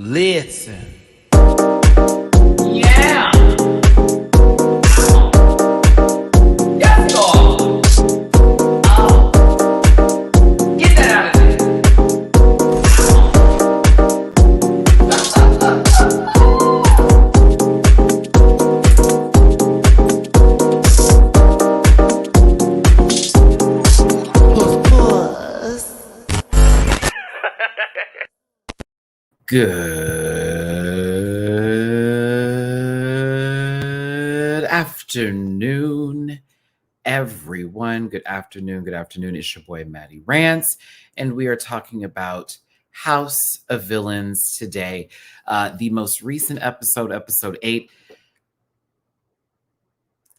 Listen. Yeah. Yes, God. Oh. Get that out of there. Good afternoon, everyone. Good afternoon. Good afternoon. It's your boy, Matty-Rants, and we are talking about House of Villains today. The most recent episode, episode 8.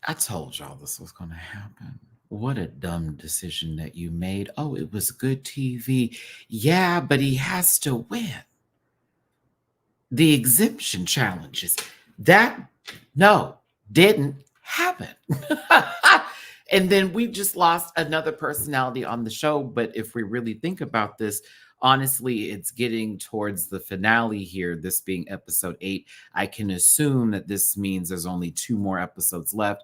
I told y'all this was going to happen. What a dumb decision that you made. Oh, it was good TV. Yeah, but he has to win. The exemption challenges. That, no, didn't happen. And then we just lost another personality on the show. But if we really think about this, honestly, it's getting towards the finale here, this being episode 8. I can assume that this means there's only 2 more episodes left,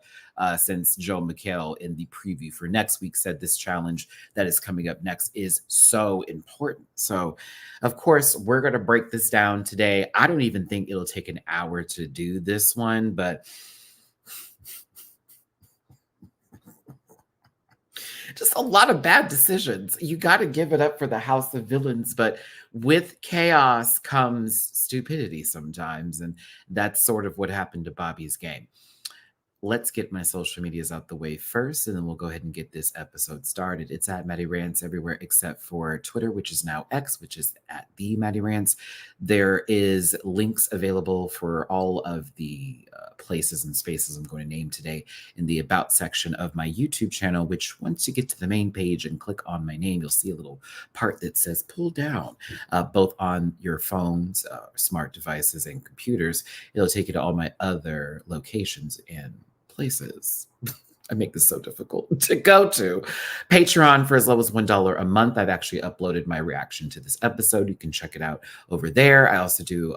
since Joe McHale in the preview for next week said this challenge that is coming up next is so important. So, of course, we're going to break this down today. I don't even think it'll take an hour to do this one, but just a lot of bad decisions. You got to give it up for the House of Villains, but with chaos comes stupidity sometimes, and that's sort of what happened to Bobby's game. Let's get my social medias out the way first, and then we'll go ahead and get this episode started. It's at MattyRants everywhere except for Twitter, which is now X, which is at the MattyRants. There is links available for all of the places and spaces I'm going to name today in the About section of my YouTube channel, which once you get to the main page and click on my name, you'll see a little part that says pull down, both on your phones, smart devices, and computers. It'll take you to all my other locations and places. I make this so difficult to go to. Patreon for as low as $1 a month. I've actually uploaded my reaction to this episode. You can check it out over there. I also do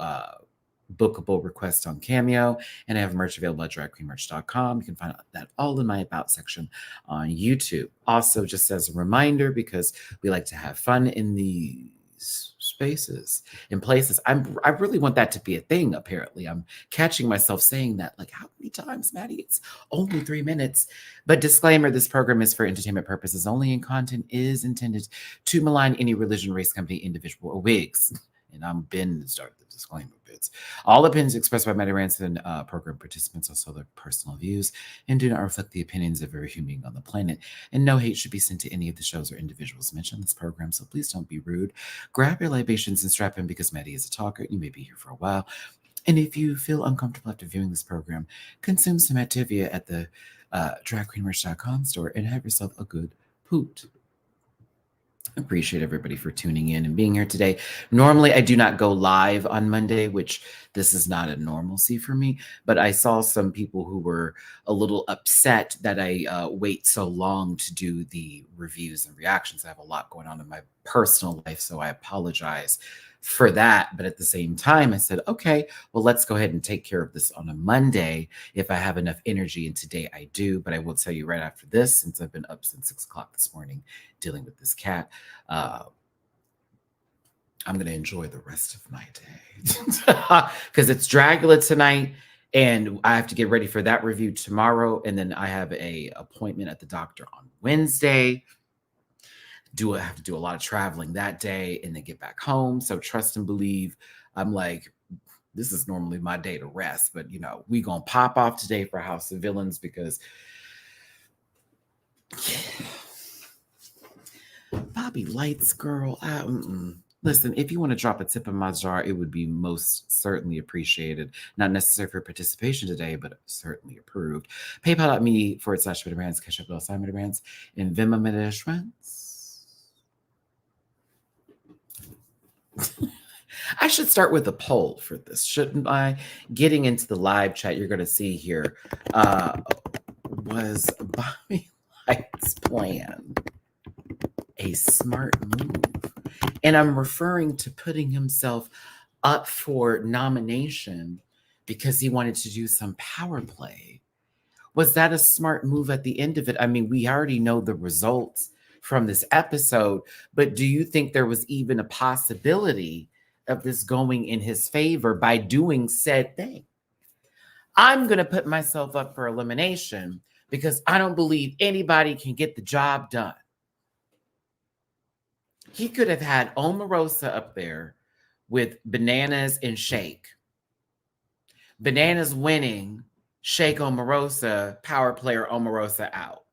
bookable requests on Cameo, and I have merch available at dragqueenmerch.com. You can find that all in my About section on YouTube. Also, just as a reminder, because we like to have fun in these spaces and places, I really want that to be a thing. Apparently, I'm catching myself saying that, like, how many times, Maddie? It's only 3 minutes. But disclaimer, this program is for entertainment purposes only, and content is intended to malign any religion, race, company, individual, or wigs. And I'm Ben to start the disclaimer bits. All opinions expressed by MattyRants and program participants are also their personal views and do not reflect the opinions of every human being on the planet. And no hate should be sent to any of the shows or individuals mentioned in this program, so please don't be rude. Grab your libations and strap in, because Maddie is a talker. You may be here for a while. And if you feel uncomfortable after viewing this program, consume some Activia at the dragqueenmerch.com store and have yourself a good poot. Appreciate everybody for tuning in and being here today. Normally, I do not go live on Monday, which this is not a normalcy for me, but I saw some people who were a little upset that I wait so long to do the reviews and reactions. I have a lot going on in my personal life, so I apologize for that. But at the same time, I said, okay, well, let's go ahead and take care of this on a Monday if I have enough energy, and today I do. But I will tell you right after this, since I've been up since 6 o'clock this morning dealing with this cat, I'm going to enjoy the rest of my day because it's Dragula tonight, and I have to get ready for that review tomorrow. And then I have a appointment at the doctor on Wednesday. I have to do a lot of traveling that day and then get back home. So trust and believe, I'm like, this is normally my day to rest, but we gonna pop off today for House of Villains because Bobby Lights, girl. Listen, if you want to drop a tip in my jar, it would be most certainly appreciated. Not necessary for participation today, but certainly approved. PayPal.me/MattyRants, Cash App /MattyRants, and Venmo MattyRants. I should start with a poll for this, shouldn't I? Getting into the live chat, you're going to see here, was Bobby Light's plan a smart move? And I'm referring to putting himself up for nomination because he wanted to do some power play. Was that a smart move at the end of it? I mean, we already know the results from this episode, but do you think there was even a possibility of this going in his favor by doing said thing? I'm going to put myself up for elimination because I don't believe anybody can get the job done. He could have had Omarosa up there with Bananas and Shake. Bananas winning, Shake Omarosa, power player Omarosa out.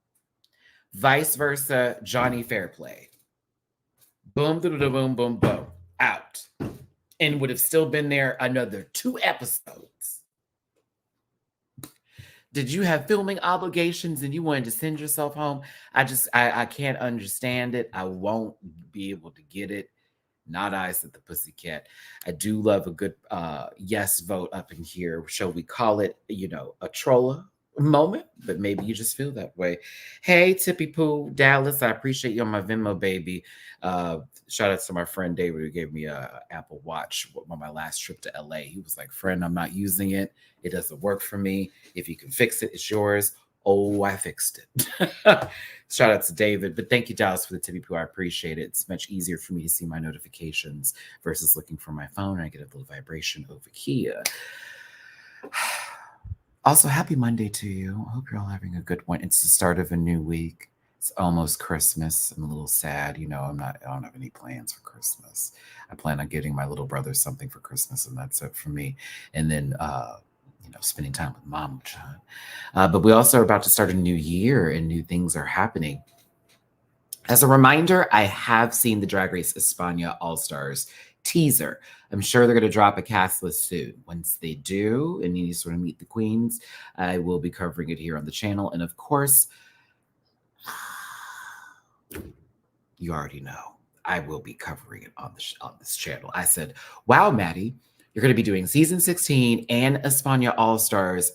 Vice versa, Johnny Fairplay. Boom, boom, boom, boom, boom, out. And would have still been there another 2 episodes. Did you have filming obligations and you wanted to send yourself home? I can't understand it. I won't be able to get it. Not I, said the pussycat. I do love a good yes vote up in here. Shall we call it, a trolla moment? But maybe you just feel that way. Hey, Tippy Poo, Dallas, I appreciate you on my Venmo, baby. Shout out to my friend David who gave me a Apple Watch on my last trip to LA. He was like, friend, I'm not using it. It doesn't work for me. If you can fix it, it's yours. Oh, I fixed it. Shout out to David. But thank you, Dallas, for the tippy poo. I appreciate it. It's much easier for me to see my notifications versus looking for my phone. I get a little vibration over here. Also, happy Monday to you. I hope you're all having a good one. It's the start of a new week. It's almost Christmas. I'm a little sad. I don't have any plans for Christmas. I plan on getting my little brother something for Christmas, and that's it for me. And then, spending time with mom, but we also are about to start a new year and new things are happening. As a reminder, I have seen the Drag Race España All-Stars teaser. I'm sure they're going to drop a cast list soon. Once they do, and you sort of meet the queens, I will be covering it here on the channel. And of course, you already know, I will be covering it on this channel. I said, wow, Matty, you're going to be doing season 16 and España All-Stars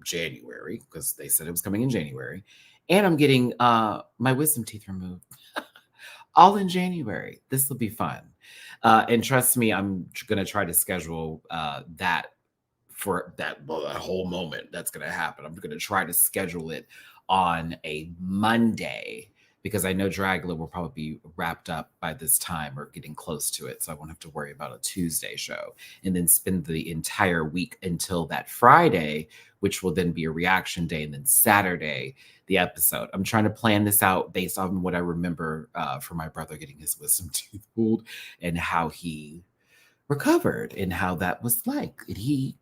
January, because they said it was coming in January. And I'm getting my wisdom teeth removed. All in January. This will be fun. And trust me, I'm going to try to schedule that for that whole moment that's going to happen. I'm going to try to schedule it on a Monday because I know Dragula will probably be wrapped up by this time or getting close to it. So I won't have to worry about a Tuesday show and then spend the entire week until that Friday, which will then be a reaction day, and then Saturday, the episode. I'm trying to plan this out based on what I remember from my brother getting his wisdom tooth pulled and how he recovered and how that was like. And he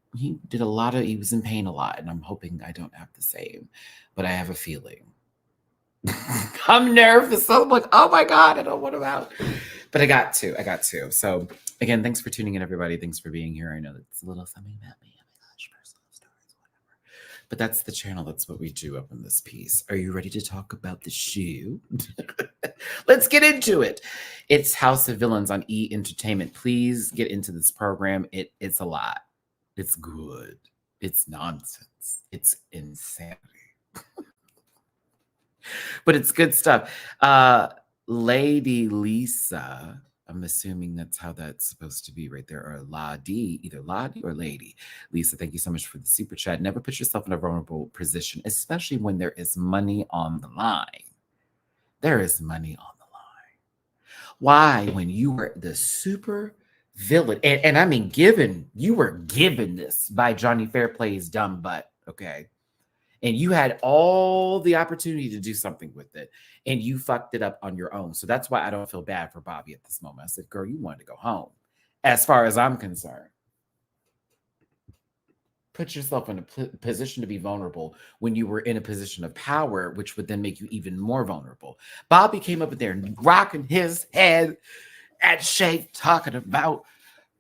did he was in pain a lot, and I'm hoping I don't have the same, but I have a feeling. I'm nervous. I'm like, oh my God, I don't want him out. But I got to. So again, thanks for tuning in, everybody. Thanks for being here. I know that's a little something about me. Oh my gosh, personal stories, whatever. But that's the channel. That's what we do up in this piece. Are you ready to talk about the shoe? Let's get into it. It's House of Villains on E! Entertainment. Please get into this program. It's a lot. It's good. It's nonsense. It's insanity. But it's good stuff. Lady Lisa, I'm assuming that's how that's supposed to be right there, or Ladi, either Ladi or Lady. Lisa, thank you so much for the super chat. Never put yourself in a vulnerable position, especially when there is money on the line. There is money on the line. Why, when you were the super villain, and I mean you were given this by Johnny Fairplay's dumb butt, okay? And you had all the opportunity to do something with it, and you fucked it up on your own. So that's why I don't feel bad for Bobby at this moment. I said, girl, you wanted to go home, as far as I'm concerned. Put yourself in a position to be vulnerable when you were in a position of power, which would then make you even more vulnerable. Bobby came up in there and rocking his head at Shake, talking about,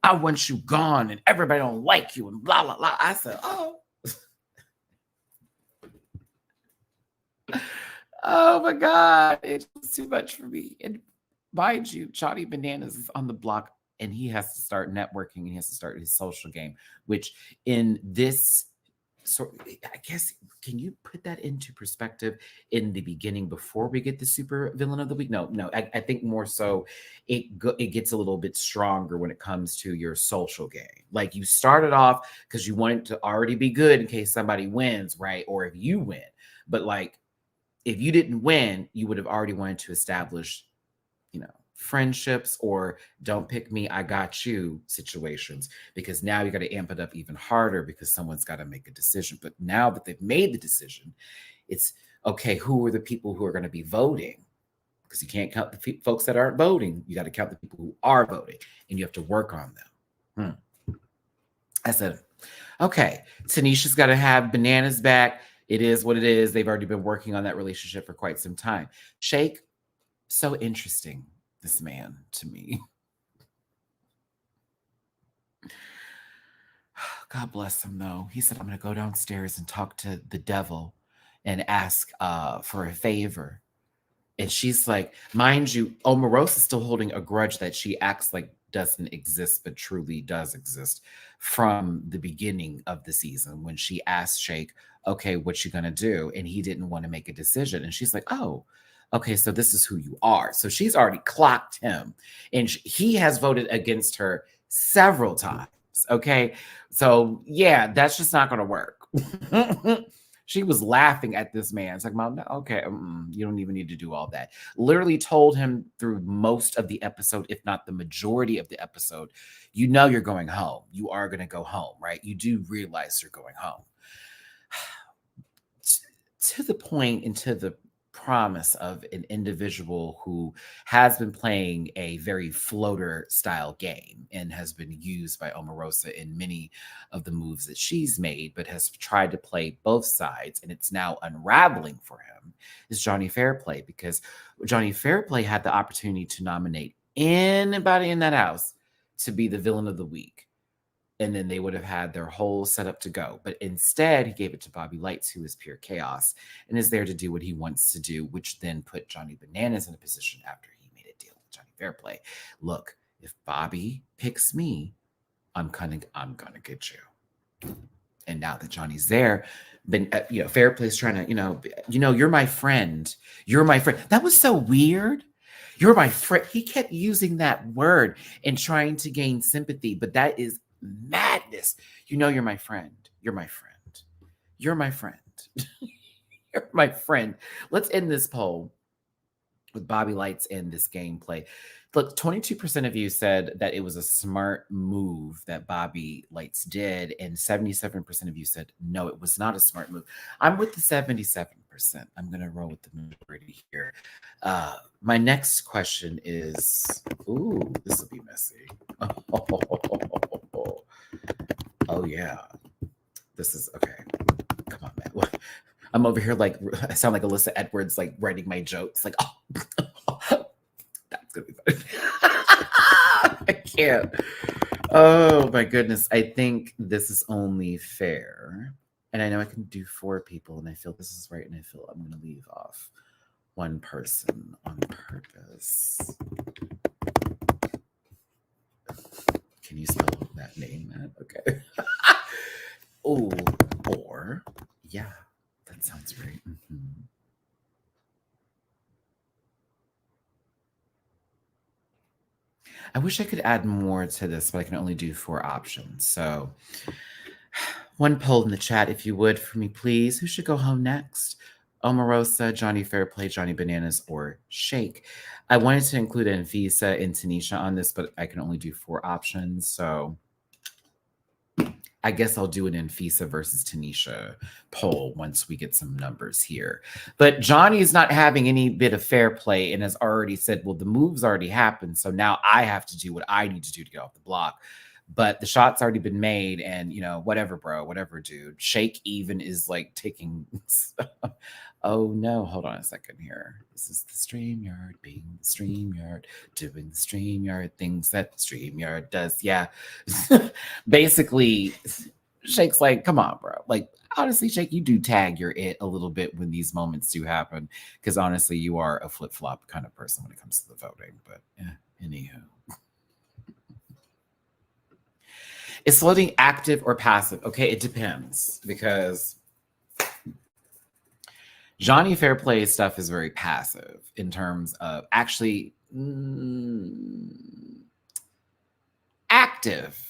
I want you gone, and everybody don't like you, and blah, blah, blah. I said, oh. Oh my God, it's too much for me. And mind you, Johnny Bananas is on the block and he has to start networking and he has to start his social game, which in this So I guess, can you put that into perspective in the beginning before we get the super villain of the week? No, no. I think more so it gets a little bit stronger when it comes to your social game. Like you started off because you want it to already be good in case somebody wins, right? Or if you win. But like if you didn't win, you would have already wanted to establish, friendships or don't pick me, I got you situations, because now you got to amp it up even harder because someone's got to make a decision. But now that they've made the decision, it's okay, who are the people who are going to be voting? Because you can't count the folks that aren't voting. You got to count the people who are voting, and you have to work on them. I said, okay, Tanisha's got to have Bananas back. It is what it is. They've already been working on that relationship for quite some time. Shake, so interesting, this man to me. God bless him, though. He said, I'm going to go downstairs and talk to the devil and ask for a favor. And she's like, mind you, Omarosa's still holding a grudge that she acts like doesn't exist, but truly does exist from the beginning of the season when she asked Shake, okay, what you gonna do? And he didn't want to make a decision. And she's like, oh, okay, so this is who you are. So she's already clocked him. And he has voted against her several times. Okay. So yeah, that's just not gonna work. She was laughing at this man. It's like, Mom, no, okay, you don't even need to do all that. Literally told him through most of the episode, if not the majority of the episode, you're going home. You are going to go home, right? You do realize you're going home. To the point and to the promise of an individual who has been playing a very floater style game and has been used by Omarosa in many of the moves that she's made, but has tried to play both sides, and it's now unraveling for him, is Johnny Fairplay, because Johnny Fairplay had the opportunity to nominate anybody in that house to be the villain of the week. And then they would have had their whole setup to go. But instead, he gave it to Bobby Lights, who is pure chaos and is there to do what he wants to do, which then put Johnny Bananas in a position after he made a deal with Johnny Fairplay. Look, if Bobby picks me, I'm gonna get you. And now that Johnny's there, Fairplay's trying to, you're my friend. You're my friend. That was so weird. You're my friend. He kept using that word and trying to gain sympathy, but that is madness. You're my friend. You're my friend. You're my friend. You're my friend. Let's end this poll with Bobby Lights and this gameplay. Look, 22% of you said that it was a smart move that Bobby Lights did, and 77% of you said no, it was not a smart move. I'm with the 77%. I'm going to roll with the majority here. My next question is, ooh, this will be messy. Oh yeah. This is okay. Come on, man. I'm over here like I sound like Alyssa Edwards, like writing my jokes. Like, oh, that's gonna be fun. I can't. Oh my goodness. I think this is only fair. And I know I can do 4 people, and I feel this is right, and I feel I'm gonna leave off one person on purpose. Can you spell that name, Matt? Okay. Oh, or yeah, that sounds right. Mm-hmm. I wish I could add more to this, but I can only do 4 options. So, one poll in the chat, if you would, for me, please. Who should go home next? Omarosa, Johnny Fairplay, Johnny Bananas, or Shake? I wanted to include Anfisa and Tanisha on this, but I can only do 4 options. So, I guess I'll do an Anfisa versus Tanisha poll once we get some numbers here. But Johnny is not having any bit of fair play and has already said, well, the move's already happened. So now I have to do what I need to do to get off the block. But the shot's already been made, and whatever, bro, whatever, dude. Shake even is like taking oh no, hold on a second here. This is the StreamYard being the StreamYard, doing the StreamYard things that StreamYard does. Yeah. Basically, Shake's like, come on, bro. Like, honestly, Shake, you do tag your it a little bit when these moments do happen. Because honestly, you are a flip-flop kind of person when it comes to the voting. But anywho. Is floating active or passive? Okay, it depends because Johnny Fairplay's stuff is very passive in terms of actually active,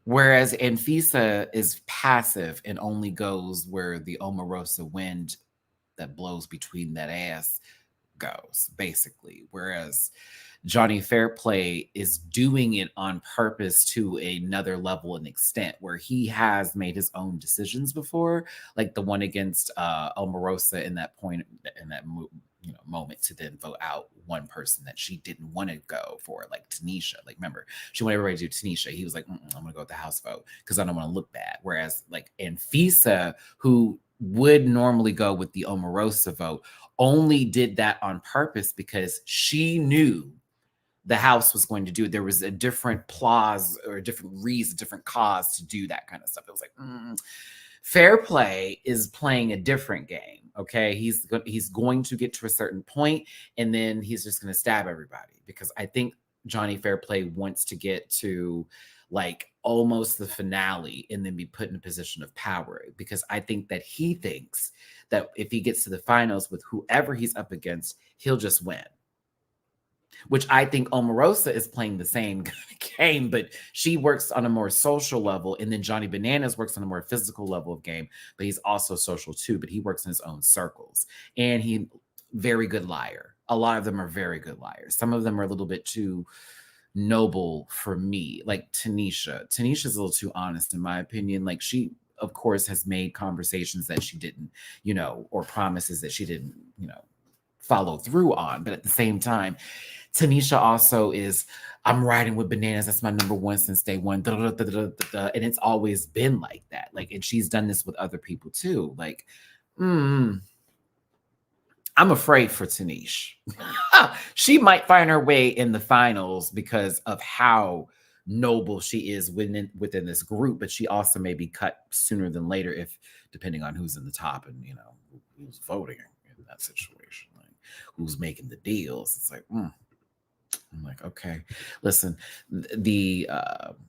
whereas Anfisa is passive and only goes where the Omarosa wind that blows between that ass goes, basically. Whereas Johnny Fairplay is doing it on purpose to another level and extent where he has made his own decisions before, like the one against Omarosa in that point in that moment to then vote out one person that she didn't want to go for, like Tanisha. Like, remember, she wanted everybody to do Tanisha. He was like, I'm gonna go with the House vote because I don't want to look bad. Whereas like Anfisa, who would normally go with the Omarosa vote, only did that on purpose because she knew the House was going to do it. There was a different clause or a different reason, different cause to do that kind of stuff. It was like, Fair Play is playing a different game. Okay, he's going to get to a certain point, and then he's just going to stab everybody because I think Johnny Fairplay wants to get to like almost the finale and then be put in a position of power because I think that he thinks that if he gets to the finals with whoever he's up against, he'll just win. Which I think Omarosa is playing the same game, but she works on a more social level, and then Johnny Bananas works on a more physical level of game, but he's also social too, but he works in his own circles. And he very good liar. A lot of them are very good liars. Some of them are a little bit too noble for me, like Tanisha. Tanisha's a little too honest, in my opinion. Like she, of course, has made conversations that she didn't, or promises that she didn't, follow through on. But at the same time, Tanisha also is, I'm riding with Bananas. That's my number one since day one. And it's always been like that. Like, and she's done this with other people too. Like, I'm afraid for Tanisha. She might find her way in the finals because of how noble she is within this group, but she also may be cut sooner than later if depending on who's in the top and who's voting in that situation, like who's making the deals. It's like, I'm like, okay, listen, the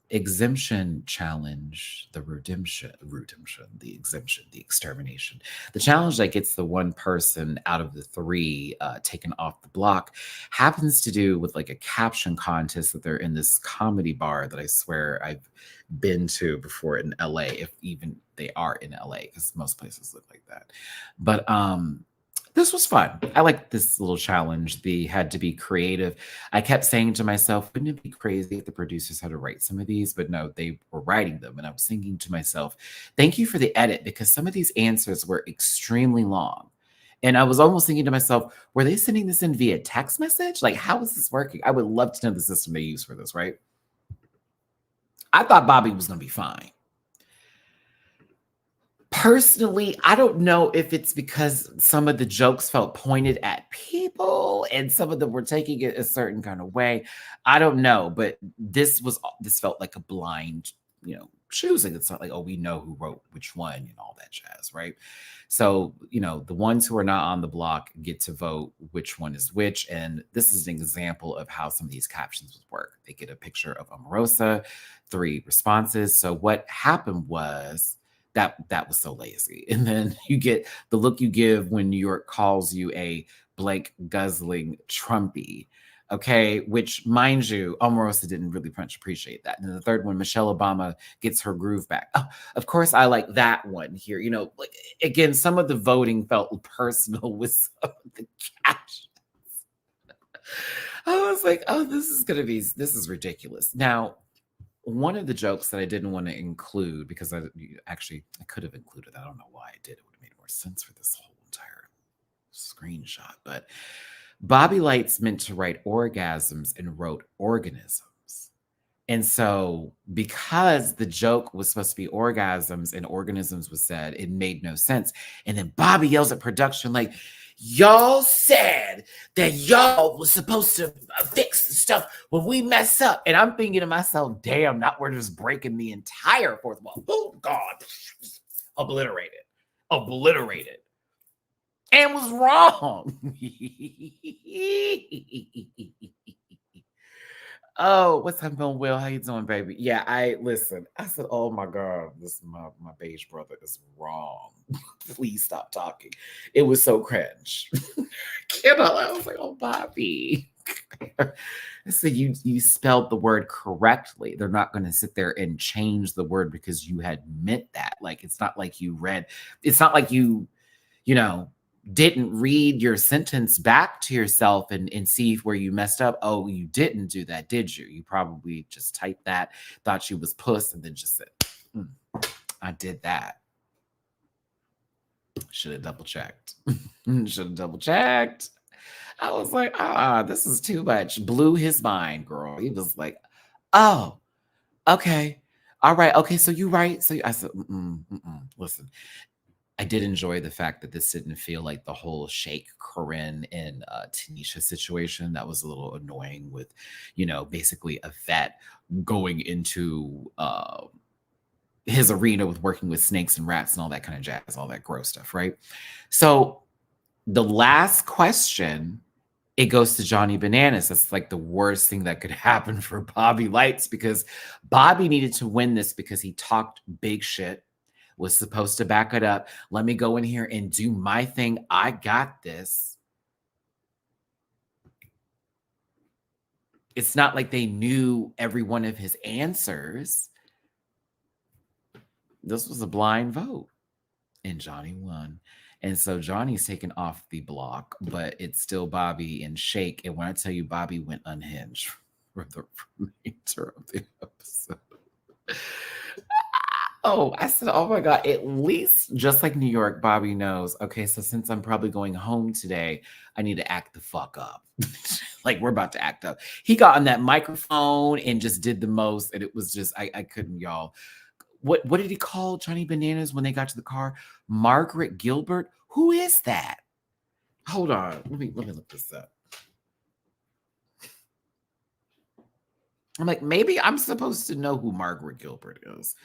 exemption challenge, the redemption, the exemption, the extermination, the challenge that gets the one person out of the three taken off the block happens to do with like a caption contest that they're in this comedy bar that I swear I've been to before in LA, if even they are in LA, because most places look like that. But this was fun. I like this little challenge. They had to be creative. I kept saying to myself, wouldn't it be crazy if the producers had to write some of these? But no, they were writing them. And I was thinking to myself, thank you for the edit because some of these answers were extremely long. And I was almost thinking to myself, were they sending this in via text message? Like, how is this working? I would love to know the system they use for this, right? I thought Bobby was going to be fine. Personally, I don't know if it's because some of the jokes felt pointed at people and some of them were taking it a certain kind of way. I don't know, but this felt like a blind, choosing. It's not like, oh, we know who wrote which one and all that jazz, right? So, the ones who are not on the block get to vote which one is which. And this is an example of how some of these captions would work. They get a picture of Omarosa, 3 responses. So what happened was, that was so lazy. And then you get the look you give when New York calls you a blank guzzling Trumpy. Okay, which mind you, Omarosa didn't really much appreciate that. And then the third one, Michelle Obama gets her groove back. Oh, of course, I like that one here. Like again, some of the voting felt personal with some of the captions. I was like, oh, this is ridiculous. Now, one of the jokes that I didn't want to include because I could have included that. I don't know why I did. It would have made more sense for this whole entire screenshot. But Bobby Lights meant to write orgasms and wrote organisms. And so because the joke was supposed to be orgasms and organisms was said, it made no sense. And then Bobby yells at production like, y'all said that y'all was supposed to fix the stuff when we mess up. And I'm thinking to myself, damn, not we're just breaking the entire fourth wall. Oh, God. Obliterated. And was wrong. Oh, what's up, Will? How you doing, baby? Yeah, I listen. I said, "Oh my god, this my beige brother is wrong. Please stop talking." It was so cringe. I was like, "Oh, Bobby." I said, "You spelled the word correctly. They're not going to sit there and change the word because you had meant that. Like, it's not like you read. It's not like you know, didn't read your sentence back to yourself and see where you messed up. Oh, you didn't do that, did you? You probably just typed that, thought she was puss, and then just said, "Mm, I did that. Should have double checked. Should have double checked." I was like, this is too much. Blew his mind, girl. He was like, oh, okay. All right. Okay. So you right. So I said, listen, I did enjoy the fact that this didn't feel like the whole Sheikh Corinne and Tanisha situation. That was a little annoying with, basically a vet going into his arena with working with snakes and rats and all that kind of jazz, all that gross stuff, right? So the last question, it goes to Johnny Bananas. That's like the worst thing that could happen for Bobby Lights because Bobby needed to win this because he talked big shit, was supposed to back it up. Let me go in here and do my thing. I got this. It's not like they knew every one of his answers. This was a blind vote, and Johnny won. And so Johnny's taken off the block, but it's still Bobby and Shake. And when I tell you Bobby went unhinged for the remainder of the episode. Oh, I said, oh my God, at least just like New York, Bobby knows, okay, so since I'm probably going home today, I need to act the fuck up. Like we're about to act up. He got on that microphone and just did the most. And it was just, I couldn't, y'all. What did he call Johnny Bananas when they got to the car? Margaret Gilbert? Who is that? Hold on. Let me look this up. I'm like, maybe I'm supposed to know who Margaret Gilbert is.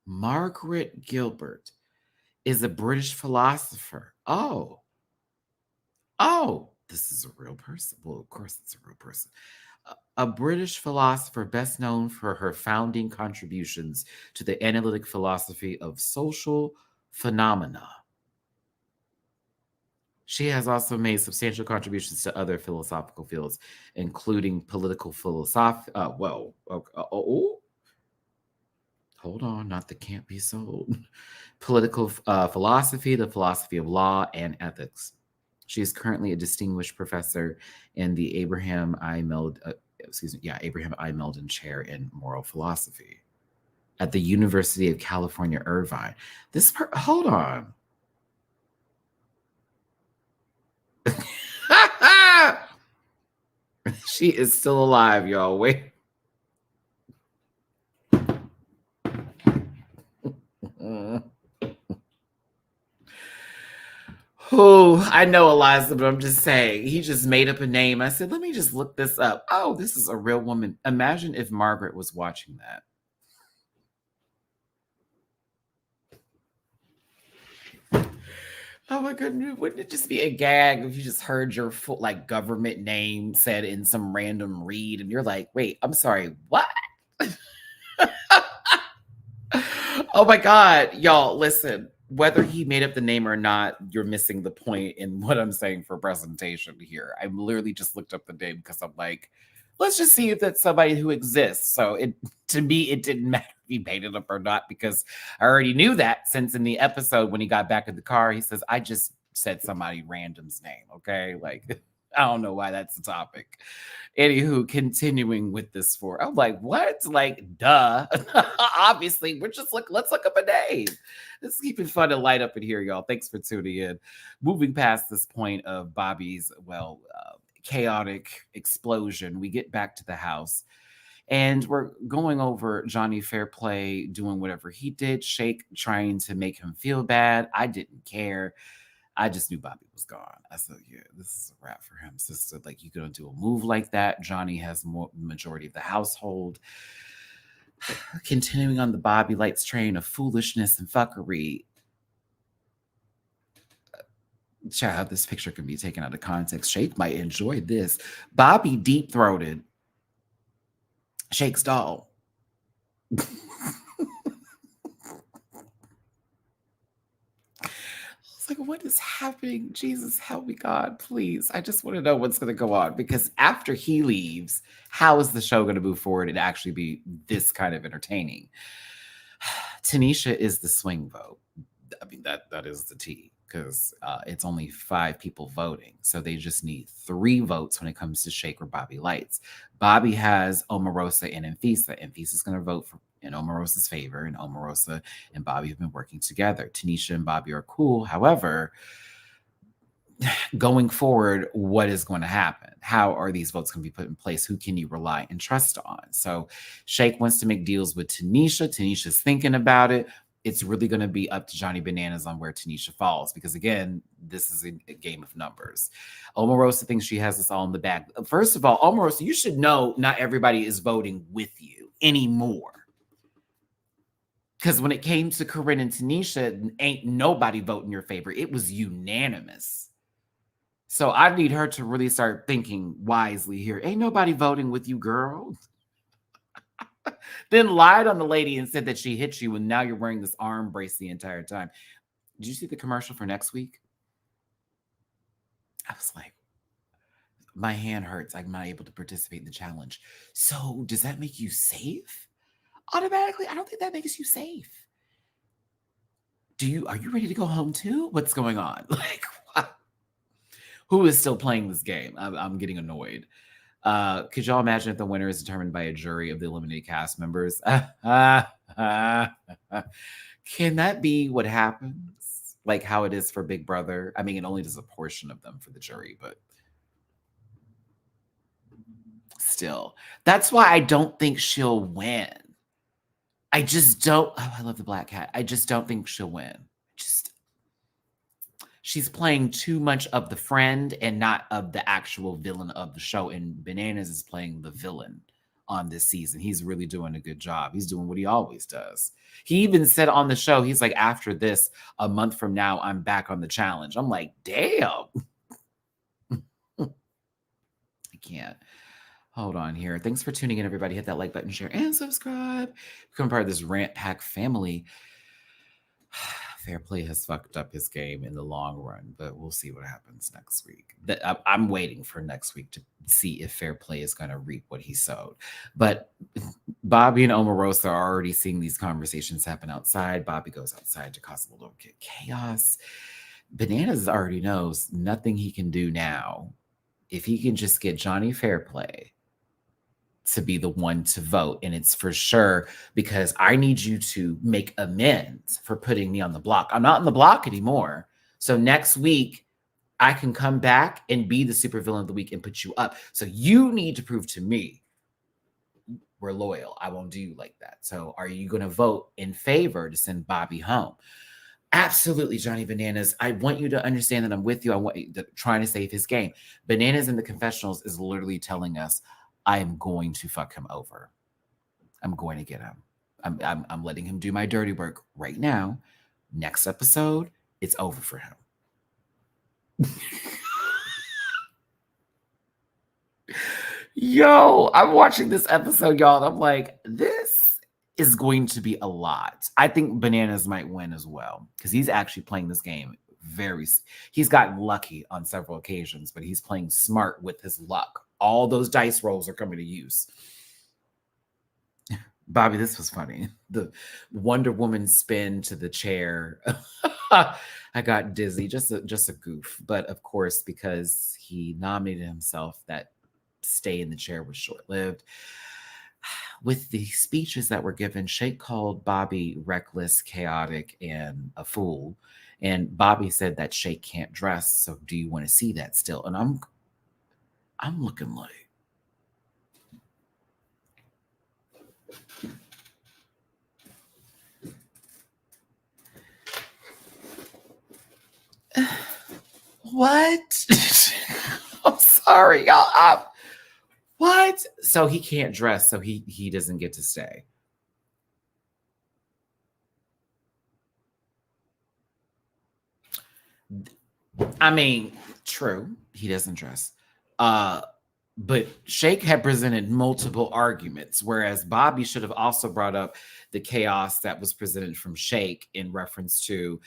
Margaret Gilbert is a British philosopher. Oh, this is a real person. Well, of course, it's a real person. A British philosopher best known for her founding contributions to the analytic philosophy of social phenomena. She has also made substantial contributions to other philosophical fields, including political philosophy. Hold on, not that can't be sold. Political philosophy, the philosophy of law, and ethics. She is currently a distinguished professor in the Abraham I. Meldon Chair in Moral Philosophy at the University of California, Irvine. Hold on. She is still alive, y'all. Wait. Oh, I know Eliza, but I'm just saying, he just made up a name. I said, let me just look this up. Oh, this is a real woman. Imagine if Margaret was watching that. Oh my goodness, wouldn't it just be a gag if you just heard your full like government name said in some random read and you're like, wait, I'm sorry, what? Oh my God, y'all, listen, whether he made up the name or not, you're missing the point in what I'm saying for presentation here. I literally just looked up the name because I'm like, let's just see if that's somebody who exists. So to me, it didn't matter if he made it up or not because I already knew that since in the episode when he got back in the car, he says, I just said somebody random's name. Okay. Like, I don't know why that's the topic. Anywho, continuing with this I'm like, what? Like, duh. Obviously, let's look up a name. Let's keep it fun and light up in here, y'all. Thanks for tuning in. Moving past this point of Bobby's, chaotic explosion, we get back to the house and we're going over Johnny Fairplay doing whatever he did, Shake trying to make him feel bad. I didn't care. I just knew Bobby was gone. I said, yeah, this is a wrap for him, sister. Like, you're going to do a move like that. Johnny has more majority of the household. Continuing on the Bobby Lights train of foolishness and fuckery. Child, this picture can be taken out of context. Shake might enjoy this. Bobby deep-throated Shake's doll. It's like, what is happening? Jesus, help me, God, please. I just want to know what's going to go on because after he leaves, how is the show going to move forward and actually be this kind of entertaining? Tanisha is the swing vote. I mean, that is the T because it's only 5 people voting. So they just need 3 votes when it comes to Shake or Bobby Lights. Bobby has Omarosa and Anfisa. Anfisa's going to vote for in Omarosa's favor, and Omarosa and Bobby have been working together. Tanisha and Bobby are cool. However, going forward, what is going to happen? How are these votes going to be put in place? Who can you rely and trust on? So Shake wants to make deals with Tanisha. Tanisha's thinking about it. It's really going to be up to Johnny Bananas on where Tanisha falls because, again, this is a game of numbers. Omarosa thinks she has this all in the bag. First of all, Omarosa, you should know not everybody is voting with you anymore. Because when it came to Corinne and Tanisha, ain't nobody voting your favor. It was unanimous. So I need her to really start thinking wisely here. Ain't nobody voting with you, girl. Then lied on the lady and said that she hit you, and now you're wearing this arm brace the entire time. Did you see the commercial for next week? I was like, my hand hurts. I'm not able to participate in the challenge. So does that make you safe? Automatically, I don't think that makes you safe. Are you ready to go home too? What's going on? Like, what? Who is still playing this game? I'm getting annoyed. Could y'all imagine if the winner is determined by a jury of the eliminated cast members? Can that be what happens? Like how it is for Big Brother? I mean, it only does a portion of them for the jury, but still. That's why I don't think she'll win. I just don't. Oh, I love the black cat. I just don't think she'll win. She's playing too much of the friend and not of the actual villain of the show. And Bananas is playing the villain on this season. He's really doing a good job. He's doing what he always does. He even said on the show, he's like, after this, a month from now, I'm back on the challenge. I'm like, damn. I can't. Hold on here. Thanks for tuning in, everybody. Hit that like button, share, and subscribe. Become part of this Rant Pack family. Fair Play has fucked up his game in the long run, but we'll see what happens next week. I'm waiting for next week to see if Fair Play is going to reap what he sowed. But Bobby and Omarosa are already seeing these conversations happen outside. Bobby goes outside to cause a little chaos. Bananas already knows nothing he can do now. If he can just get Johnny Fairplay to be the one to vote. And it's for sure because I need you to make amends for putting me on the block. I'm not on the block anymore. So next week, I can come back and be the supervillain of the week and put you up. So you need to prove to me we're loyal. I won't do you like that. So are you going to vote in favor to send Bobby home? Absolutely, Johnny Bananas. I want you to understand that I'm with you. I want you to trying to save his game. Bananas in the confessionals is literally telling us, I am going to fuck him over. I'm going to get him. I'm letting him do my dirty work right now. Next episode, it's over for him. Yo, I'm watching this episode, y'all, and I'm like, this is going to be a lot. I think Bananas might win as well because he's actually playing this game he's gotten lucky on several occasions, but he's playing smart with his luck. All those dice rolls are coming to use. Bobby, this was funny. The Wonder Woman spin to the chair. I got dizzy. Just a goof. But of course, because he nominated himself, that stay in the chair was short-lived. With the speeches that were given, Shake called Bobby reckless, chaotic, and a fool. And Bobby said that Shake can't dress. So do you want to see that still? And I'm looking like, what? I'm sorry, y'all. What? So he can't dress, so he doesn't get to stay. I mean, true, he doesn't dress. But Shake had presented multiple arguments, whereas Bobby should have also brought up the chaos that was presented from Shake in reference to,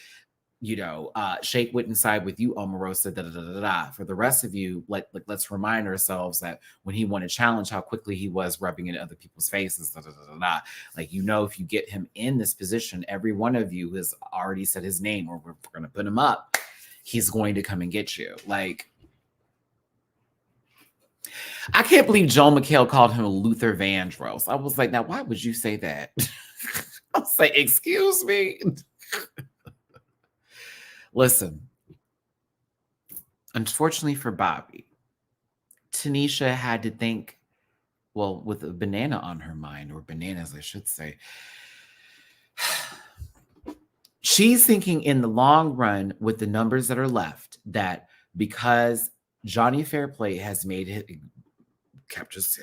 Shake wouldn't side with you, Omarosa, da da da da da. For the rest of you, let's remind ourselves that when he won a challenge, how quickly he was rubbing it in other people's faces, da da da da da. Like, if you get him in this position, every one of you has already said his name, or we're going to put him up. He's going to come and get you. Like, I can't believe Joel McHale called him Luther Vandross. I was like, now, why would you say that? I was like, excuse me. Listen, unfortunately for Bobby, Tanisha had to think, well, with a banana on her mind, or bananas, I should say. She's thinking in the long run, with the numbers that are left, that because Johnny Fairplay has made it, just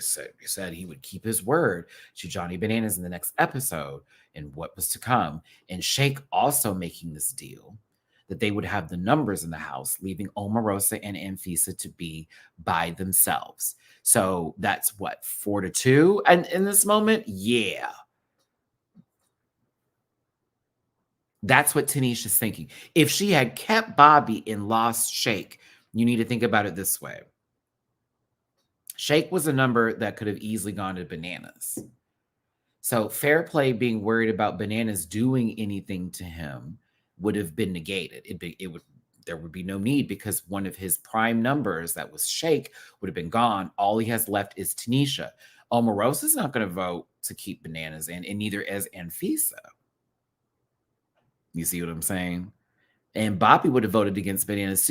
said he would keep his word to Johnny Bananas in the next episode and what was to come, and Shake also making this deal that they would have the numbers in the house, leaving Omarosa and Anfisa to be by themselves. So that's what, 4-2? And in this moment, yeah. That's what Tanisha's thinking. If she had kept Bobby and lost Shake, you need to think about it this way. Shake was a number that could have easily gone to Bananas. So Fairplay being worried about Bananas doing anything to him would have been negated. There would be no need, because one of his prime numbers, that was Shake, would have been gone. All he has left is Tanisha. Omarosa's not going to vote to keep Bananas in, and neither is Anfisa. You see what I'm saying? And Bobby would have voted against Bananas.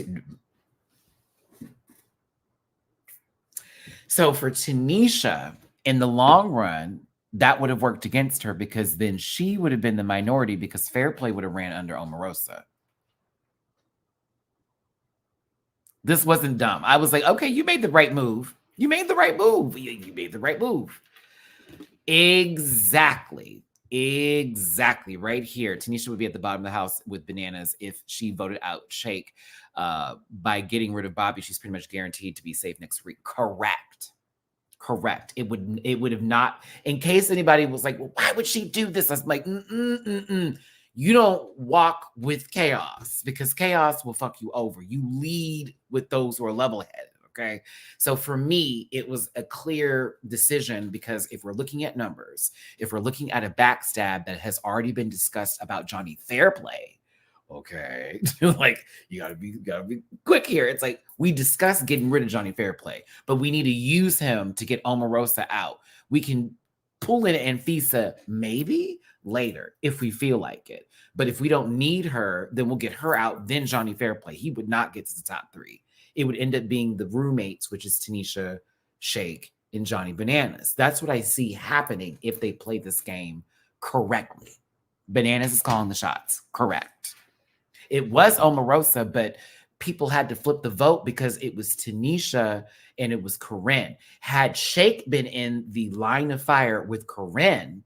So for Tanisha, in the long run, that would have worked against her, because then she would have been the minority, because Fairplay would have ran under Omarosa. This wasn't dumb. I was like, okay, you made the right move. You made the right move. You made the right move. Exactly. Right here. Tanisha would be at the bottom of the house with Bananas if she voted out Shake. By getting rid of Bobby, she's pretty much guaranteed to be safe next week. Correct. It would have not, in case anybody was like, well, why would she do this? I was like, you don't walk with chaos, because chaos will fuck you over. You lead with those who are level-headed. Okay. So for me, it was a clear decision, because if we're looking at numbers, if we're looking at a backstab that has already been discussed about Johnny Fairplay, okay, like you gotta be quick here. It's like, we discussed getting rid of Johnny Fairplay, but we need to use him to get Omarosa out. We can pull in Anfisa maybe later if we feel like it. But if we don't need her, then we'll get her out, then Johnny Fairplay. He would not get to the top 3. It would end up being the roommates, which is Tanisha, Shake, and Johnny Bananas. That's what I see happening if they play this game correctly. Bananas is calling the shots. Correct. It was Omarosa, but people had to flip the vote because it was Tanisha and it was Corinne. Had Shake been in the line of fire with Corinne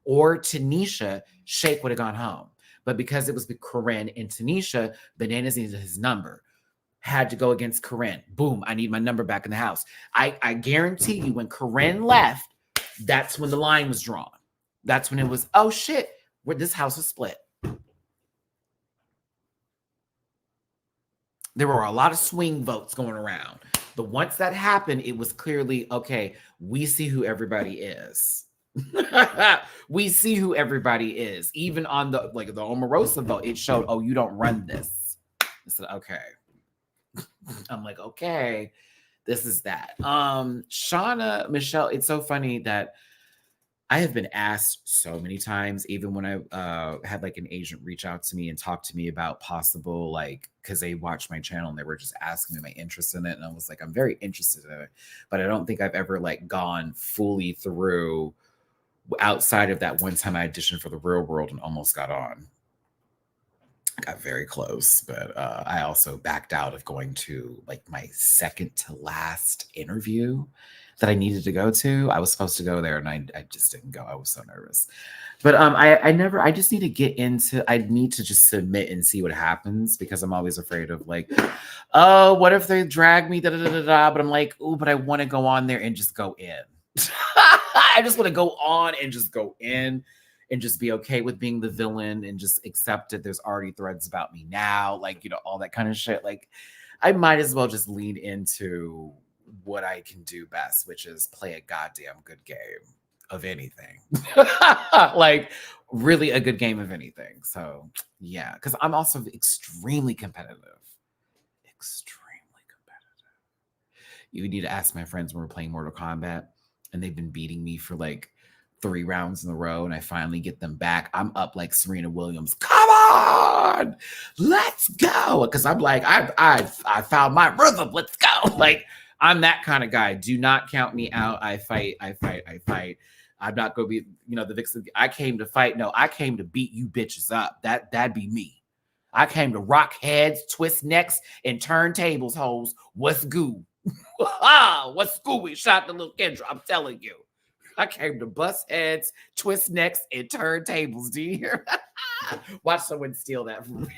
or Tanisha, Shake would have gone home. But because it was with Corinne and Tanisha, Bananas needed his number. Had to go against Corinne. Boom, I need my number back in the house. I guarantee you, when Corinne left, that's when the line was drawn. That's when it was, oh shit, this house was split. There were a lot of swing votes going around. But once that happened, it was clearly, okay, we see who everybody is. We see who everybody is. Even on the Omarosa vote, it showed, oh, you don't run this. I said, okay. I'm like, okay, this is that. Shauna, Michelle, it's so funny that I have been asked so many times, even when I had like an agent reach out to me and talk to me about possible, because they watched my channel and they were just asking me my interest in it. And I was like, I'm very interested in it, but I don't think I've ever gone fully through outside of that one time I auditioned for The Real World and almost got on. I got very close, but I also backed out of going to my second to last interview. that I needed to go to. I was supposed to go there and I just didn't go. I was so nervous. But I just need to get into, I need to just submit and see what happens because I'm always afraid of like, oh, what if they drag me, da da da da da. But I'm like, oh, but I want to go on there and just go in. I just want to go on and just go in and just be okay with being the villain and just accept it. There's already threads about me now, like, all that kind of shit. Like, I might as well just lean into what I can do best, which is play a goddamn good game of anything. Like, really a good game of anything. So, yeah, because I'm also extremely competitive. Extremely competitive. You need to ask my friends when we're playing Mortal Kombat, and they've been beating me for like 3 rounds in a row, and I finally get them back. I'm up like Serena Williams. Come on, let's go! Because I'm like, I found my rhythm. Let's go! Like, I'm that kind of guy. Do not count me out. I fight. I'm not gonna be, the vixen. I came to fight. No, I came to beat you bitches up. That'd be me. I came to rock heads, twist necks, and turn tables, hoes. What's goo? What's gooey? Shot the little Kendra. I'm telling you. I came to bust heads, twist necks, and turn tables. Do you hear? Watch someone steal that from me.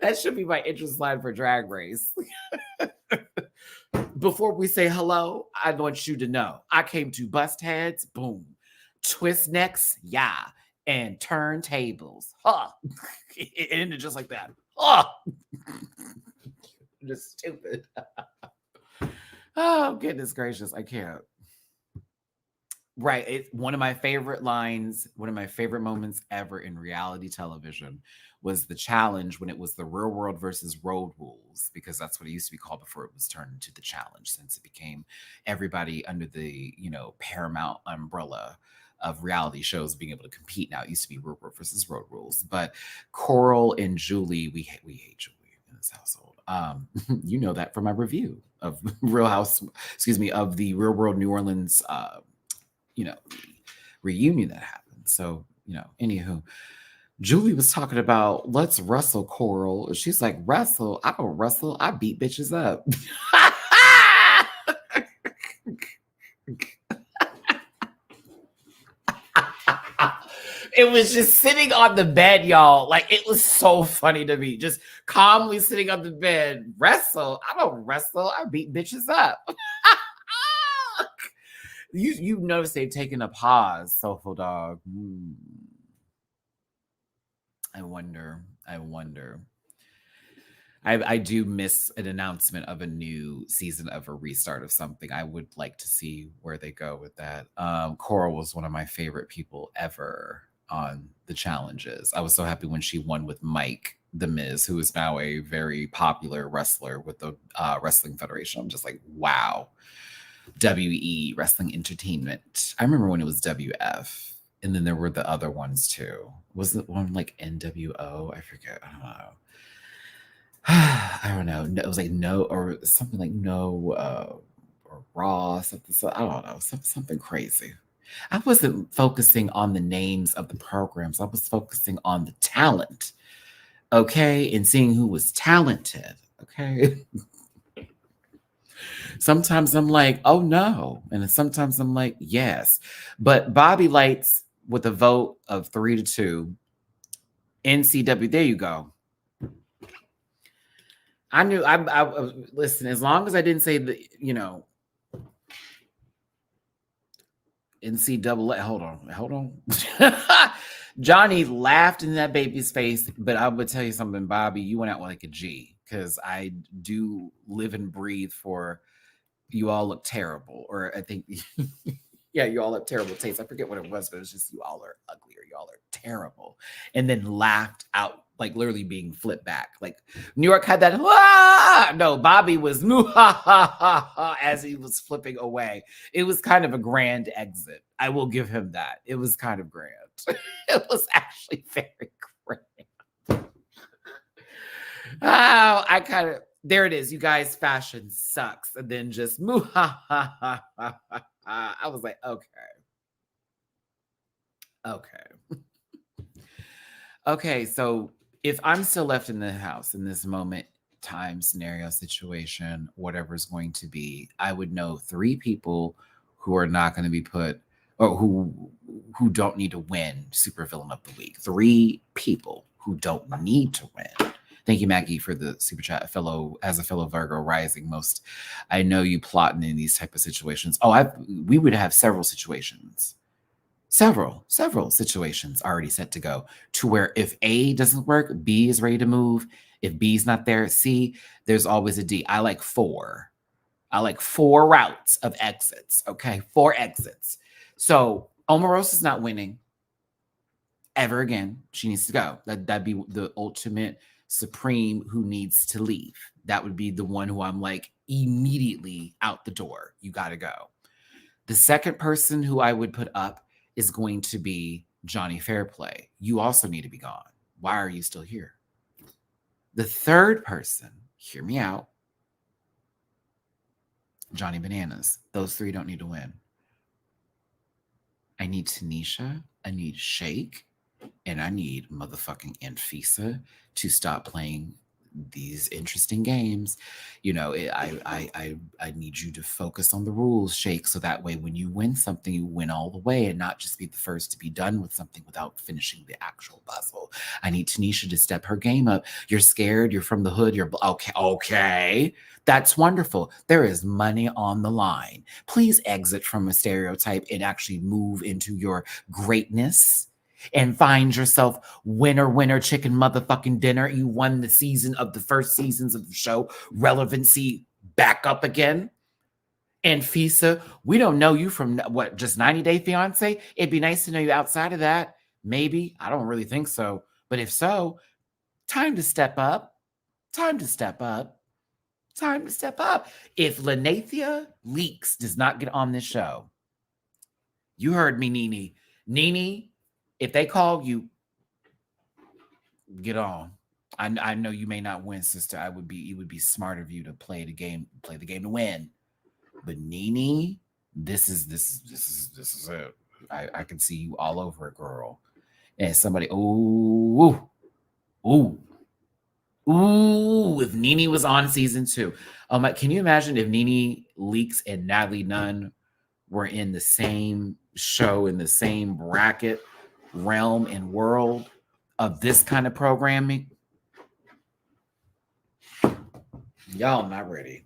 That should be my interest line for Drag Race. Before we say hello, I want you to know I came to bust heads, boom, twist necks, yeah, and turn tables. Huh. It ended just like that. Huh. Just stupid. Oh, goodness gracious. I can't. Right. It's one of my favorite lines, one of my favorite moments ever in reality television was the challenge when it was the real world versus road rules, because that's what it used to be called before it was turned into the challenge, since it became everybody under the, Paramount umbrella of reality shows being able to compete. Now it used to be real world versus road rules. But Coral and Julie, we hate Julie in this household. You know that from my review of of the Real World New Orleans reunion that happened. So, anywho, Julie was talking about let's wrestle Coral. She's like, wrestle? I don't wrestle. I beat bitches up. It was just sitting on the bed, y'all. Like, it was so funny to me. Just calmly sitting on the bed. Wrestle? I don't wrestle. I beat bitches up. You notice they've taken a pause, Soulful Dog. I wonder. I do miss an announcement of a new season of a restart of something. I would like to see where they go with that. Coral was one of my favorite people ever on the challenges. I was so happy when she won with Mike The Miz, who is now a very popular wrestler with the Wrestling Federation. I'm just like, wow. WE, Wrestling Entertainment. I remember when it was WF. And then there were the other ones too. Was it one like NWO? I forget. I don't know. I don't know. It was like no, or something like no, or Raw, something. So I don't know. Something crazy. I wasn't focusing on the names of the programs. I was focusing on the talent. Okay. And seeing who was talented. Okay. Sometimes I'm like, oh no. And sometimes I'm like, yes. But Bobby Lights with a vote of 3-2. NCW, there you go. I knew I listen, as long as I didn't say the, NCAA. Hold on. Johnny laughed in that baby's face, but I would tell you something, Bobby, you went out like a G, because I do live and breathe for you all look terrible. Or I think, yeah, you all have terrible taste. I forget what it was, but it's just you all are ugly, or you all are terrible. And then laughed out, like literally being flipped back. Like New York had that, no, Bobby was as he was flipping away. It was kind of a grand exit. I will give him that. It was kind of grand. It was actually very grand. Oh, there it is, you guys. Fashion sucks. And then just I was like, okay. So if I'm still left in the house in this moment, time, scenario, situation, whatever is going to be, I would know 3 people who are not going to be put or who don't need to win supervillain of the week. 3 people who don't need to win. Thank you, Maggie, for the super chat. As a fellow Virgo rising, most I know you plotting in these type of situations. Oh, we would have several situations. Several situations already set to go to where if A doesn't work, B is ready to move. If B's not there, C, there's always a D. I like 4. I like 4 routes of exits. Okay, 4 exits. So Omarosa's not winning ever again. She needs to go. That'd be the ultimate supreme who needs to leave. That would be the one who I'm like immediately out the door. You got to go. The second person who I would put up is going to be Johnny Fairplay. You also need to be gone. Why are you still here? The third person, hear me out, Johnny Bananas. Those 3 don't need to win. I need Tanisha, I need Shake, and I need motherfucking Anfisa to stop playing these interesting games. I need you to focus on the rules, Shake, so that way when you win something, you win all the way and not just be the first to be done with something without finishing the actual puzzle. I need Tanisha to step her game up. You're scared, you're from the hood, you're okay. That's wonderful. There is money on the line. Please exit from a stereotype and actually move into your greatness and find yourself winner, chicken motherfucking dinner. You won the first seasons of the show. Relevancy back up again. And Fisa, we don't know you from just 90 Day Fiance? It'd be nice to know you outside of that. Maybe. I don't really think so. But if so, time to step up. Time to step up. Time to step up. If Lanathia Leaks does not get on this show, you heard me, Nene. Nene, if they call you, get on. I know you may not win, sister. It would be smart of you to play the game to win. But Nene, this is it. I can see you all over it, girl. And somebody, ooh, if Nene was on season 2. Oh my, can you imagine if Nene Leaks and Natalie Nunn were in the same show, in the same bracket, realm, and world of this kind of programming? Y'all not ready.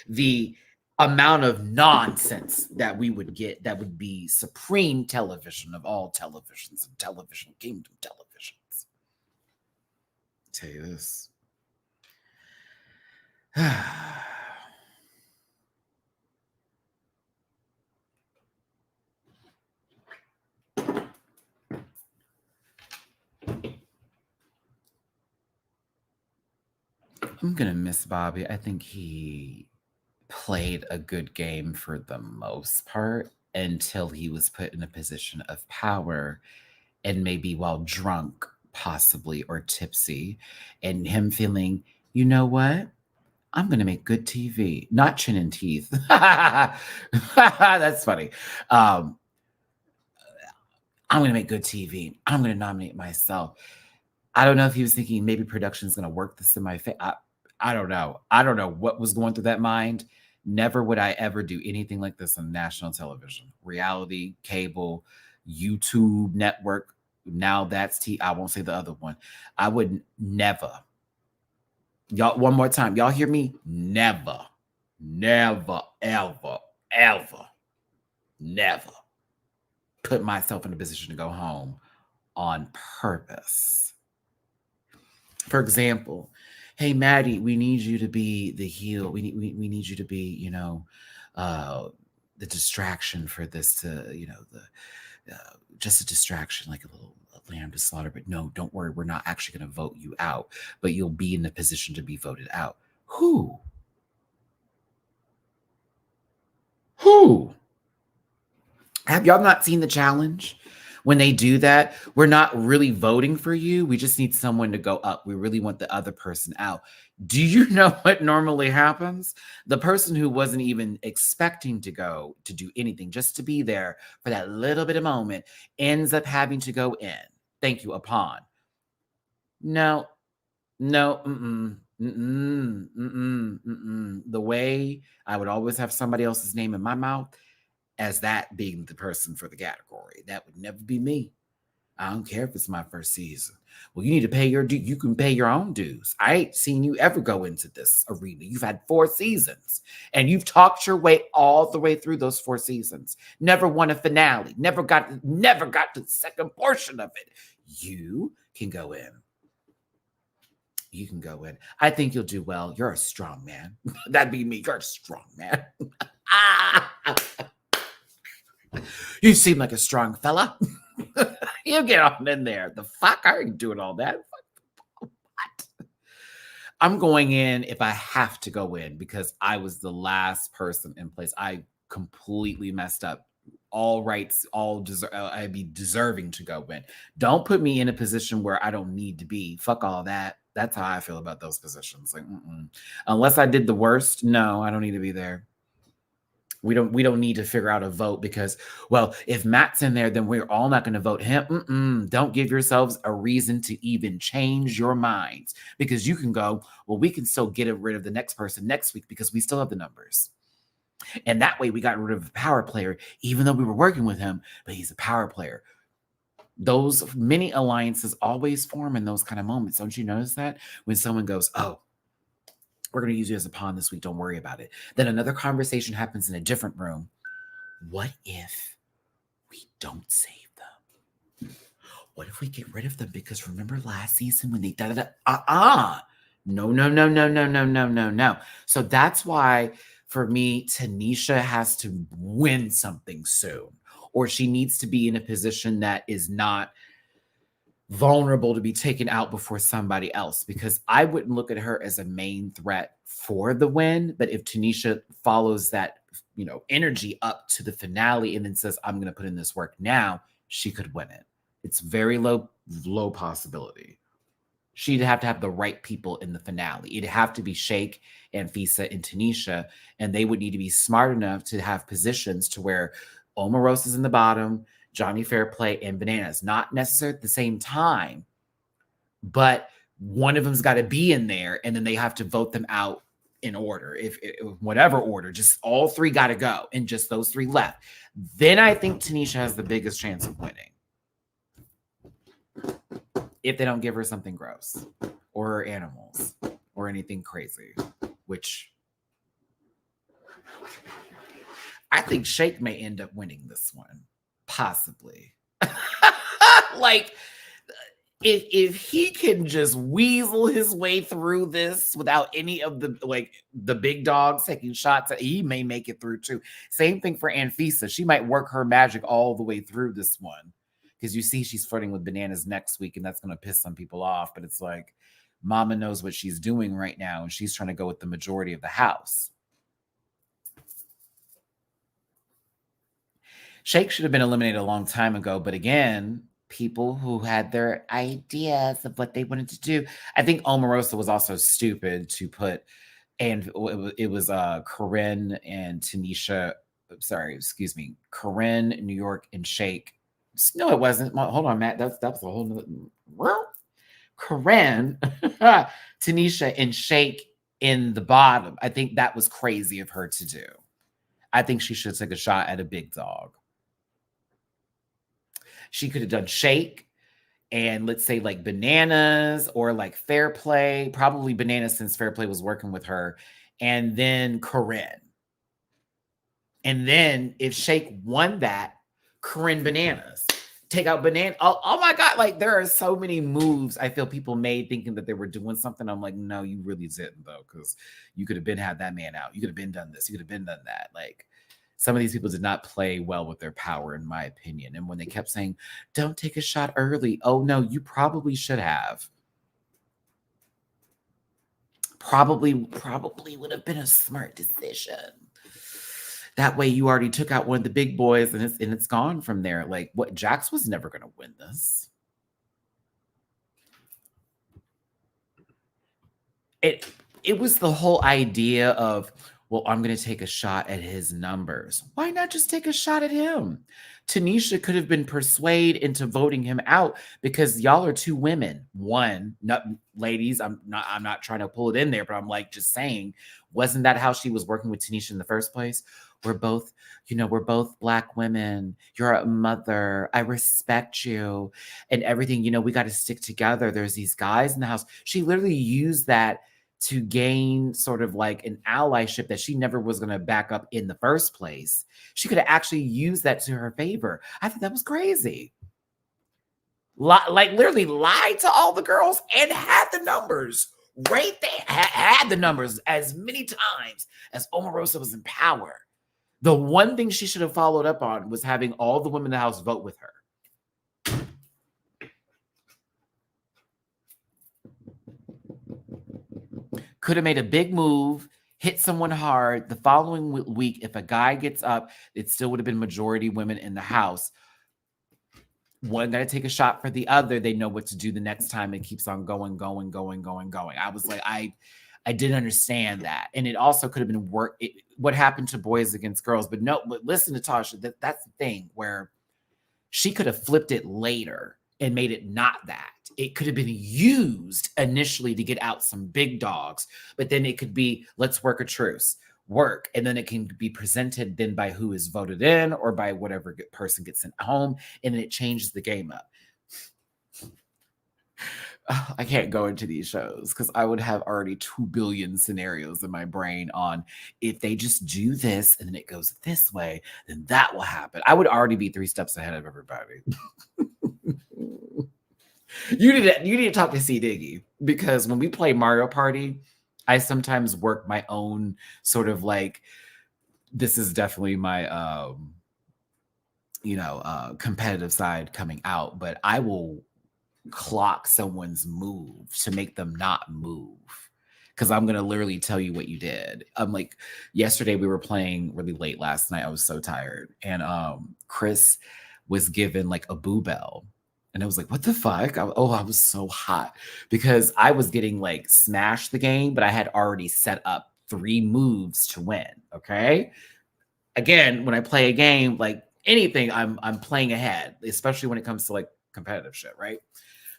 The amount of nonsense that we would get, that would be supreme television of all televisions and television kingdom televisions. I'll tell you this. I'm going to miss Bobby. I think he played a good game for the most part until he was put in a position of power, and maybe while drunk, possibly, or tipsy, and him feeling, you know what? I'm going to make good TV, not chin and teeth. That's funny. I'm going to make good TV. I'm going to nominate myself. I don't know if he was thinking maybe production's going to work this in my face. I don't know. I don't know what was going through that mind. Never would I ever do anything like this on national television, reality, cable, YouTube network. Now that's I won't say the other one. I would never. Y'all, one more time. Y'all hear me? Never, ever, never put myself in a position to go home on purpose. For example, hey, Maddie, we need you to be the heel. We need you to be, the distraction for this to, just a distraction, like a little lamb to slaughter. But no, don't worry. We're not actually going to vote you out, but you'll be in the position to be voted out. Who? Have y'all not seen The Challenge? When they do that, we're not really voting for you. We just need someone to go up. We really want the other person out. Do you know what normally happens? The person who wasn't even expecting to go to do anything, just to be there for that little bit of moment, ends up having to go in. Thank you, upon. No, The way I would always have somebody else's name in my mouth as that being the person for the category. That would never be me. I don't care if it's my first season. Well, you need to pay your due. You can pay your own dues. I ain't seen you ever go into this arena. You've had 4 seasons and you've talked your way all the way through those 4 seasons. Never won a finale. Never got to the second portion of it. You can go in. You can go in. I think you'll do well. You're a strong man. That'd be me. You're a strong man. You seem like a strong fella. You get on in there. The fuck? I ain't doing all that. What? I'm going in if I have to go in because I was the last person in place. I completely messed up. All rights, I'd be deserving to go in. Don't put me in a position where I don't need to be. Fuck all that. That's how I feel about those positions. Like, unless I did the worst, no, I don't need to be there. We don't need to figure out a vote because, well, if Matt's in there, then we're all not going to vote him. Don't give yourselves a reason to even change your minds because you can go, well, we can still get rid of the next person next week because we still have the numbers. And that way we got rid of a power player, even though we were working with him, but he's a power player. Those mini alliances always form in those kind of moments. Don't you notice that? When someone goes, oh, we're going to use you as a pawn this week. Don't worry about it. Then another conversation happens in a different room. What if we don't save them? What if we get rid of them? Because remember last season when they No. So that's why for me, Tanisha has to win something soon, or she needs to be in a position that is not vulnerable to be taken out before somebody else, because I wouldn't look at her as a main threat for the win. But if Tanisha follows that, energy up to the finale and then says, I'm going to put in this work now, she could win it. It's very low possibility. She'd have to have the right people in the finale. It'd have to be Shake and Fisa and Tanisha, and they would need to be smart enough to have positions to where Omarosa's in the bottom, Johnny Fairplay, and Bananas. Not necessarily at the same time, but one of them's got to be in there, and then they have to vote them out in order. If whatever order, just all 3 got to go, and just those 3 left. Then I think Tanisha has the biggest chance of winning. If they don't give her something gross, or her animals, or anything crazy, which I think Shake may end up winning this one. Possibly. Like, if he can just weasel his way through this without any of the big dogs taking shots, he may make it through too. Same thing for Anfisa. She might work her magic all the way through this one. Because you see she's flirting with Bananas next week, and that's going to piss some people off. But it's like, Mama knows what she's doing right now, and she's trying to go with the majority of the house. Shake should have been eliminated a long time ago, but again, people who had their ideas of what they wanted to do. I think Omarosa was also stupid to put, and it was Corinne and Tanisha. Sorry, excuse me, Corinne, New York, and Shake. No, it wasn't. Hold on, Matt. That was a whole nother. Well, Corinne, Tanisha, and Shake in the bottom. I think that was crazy of her to do. I think she should take a shot at a big dog. She could have done Shake and let's say like Bananas or like Fairplay, probably Bananas since Fairplay was working with her, and then Corinne. And then if Shake won that, Corinne Bananas. Take out Banana. Oh my God. Like, there are so many moves I feel people made thinking that they were doing something. I'm like, no, you really didn't, though, because you could have been had that man out. You could have been done this. You could have been done that. Like, some of these people did not play well with their power, in my opinion. And when they kept saying, don't take a shot early. Oh, no, you probably should have. Probably would have been a smart decision. That way you already took out one of the big boys and it's gone from there. Like, what? Jax was never going to win this. It was the whole idea of, Well, I'm going to take a shot at his numbers. Why not just take a shot at him? Tanisha could have been persuaded into voting him out because y'all are two women. One, not ladies, I'm not trying to pull it in there, but I'm like just saying, wasn't that how she was working with Tanisha in the first place? We're both, we're both Black women. You're a mother. I respect you and everything. We got to stick together. There's these guys in the house. She literally used that to gain sort of like an allyship that she never was going to back up in the first place. She could have actually used that to her favor. I think that was crazy. Like literally lied to all the girls and had the numbers right there. Had the numbers as many times as Omarosa was in power. The one thing she should have followed up on was having all the women in the house vote with her. Could have made a big move, hit someone hard. The following week, if a guy gets up, it still would have been majority women in the house. One got to take a shot for the other. They know what to do the next time. It keeps on going. I was like, I didn't understand that. And it also could have been what happened to boys against girls. But no, but listen to Tasha, that's the thing where she could have flipped it later and made it not that. It could have been used initially to get out some big dogs, but then it could be, let's work a truce, and then it can be presented then by who is voted in or by whatever person gets sent home, and then it changes the game up. I can't go into these shows because I would have already 2 billion scenarios in my brain on if they just do this and then it goes this way, then that will happen. I would already be 3 steps ahead of everybody. You need to talk to C Diggy because when we play Mario Party, I sometimes work my own sort of like, this is definitely my competitive side coming out, but I will clock someone's move to make them not move because I'm gonna literally tell you what you did. I'm like, yesterday we were playing really late last night. I was so tired, and Chris was given like a boo bell, and I was like, what the fuck? I was so hot because I was getting like smashed the game, but I had already set up 3 moves to win. Okay, again, when I play a game like anything, I'm playing ahead, especially when it comes to like competitive shit, right?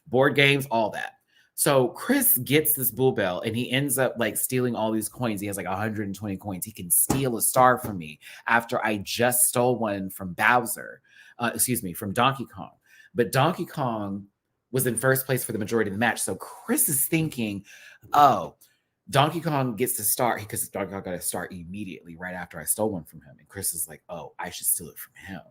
Board games, all that. So Chris gets this bull bell and he ends up like stealing all these coins. He has like 120 coins. He can steal a star from me after I just stole one from from Donkey Kong. But Donkey Kong was in first place for the majority of the match. So Chris is thinking, oh, Donkey Kong gets to start because Donkey Kong got to start immediately right after I stole one from him. And Chris is like, oh, I should steal it from him.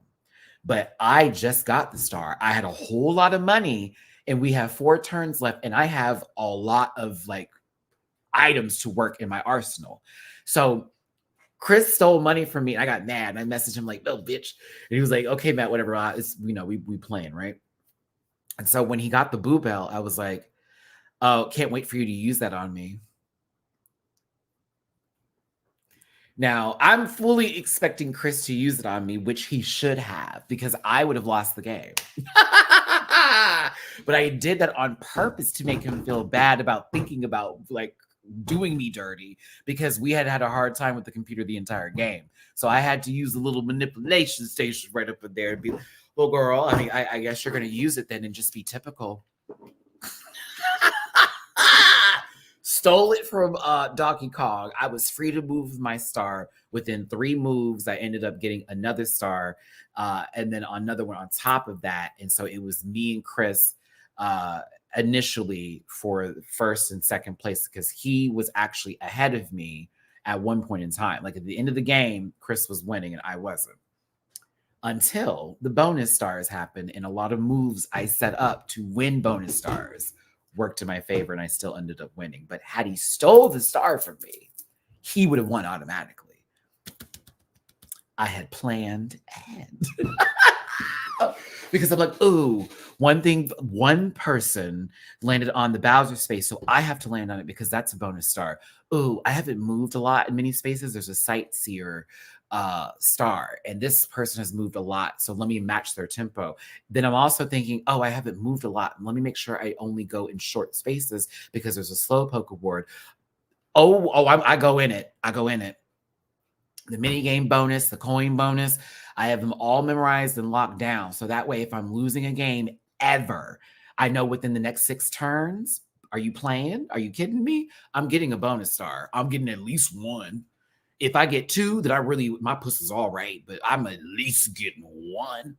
But I just got the star. I had a whole lot of money and we have 4 turns left and I have a lot of like items to work in my arsenal. So Chris stole money from me and I got mad. I messaged him like, no, bitch. And he was like, okay, Matt, whatever. It's, we playing, right? And so when he got the boo bell, I was like, oh, can't wait for you to use that on me. Now, I'm fully expecting Chris to use it on me, which he should have, because I would have lost the game. But I did that on purpose to make him feel bad about thinking about, like, doing me dirty, because we had had a hard time with the computer the entire game. So I had to use a little manipulation station right up in there and be, well, girl, I mean, I guess you're going to use it then and just be typical. Stole it from Donkey Kong. I was free to move my star. Within 3 moves, I ended up getting another star, and then another one on top of that. And so it was me and Chris initially for first and second place because he was actually ahead of me at one point in time. Like at the end of the game, Chris was winning and I wasn't. Until the bonus stars happened and a lot of moves I set up to win bonus stars worked in my favor and I still ended up winning. But had he stole the star from me, he would have won automatically. I had planned ahead. Because I'm like, ooh, one person landed on the Bowser space, so I have to land on it because that's a bonus star. Ooh, I haven't moved a lot in many spaces. There's a sightseer star, and this person has moved a lot, so let me match their tempo. Then I'm also thinking, oh, I haven't moved a lot. Let me make sure I only go in short spaces because there's a slowpoke award. I go in it. the mini game bonus, the coin bonus. I have them all memorized and locked down. So that way, if I'm losing a game ever, I know within the next 6 turns, are you playing? Are you kidding me? I'm getting a bonus star. I'm getting at least one. If I get two, then my pussy's all right, but I'm at least getting one.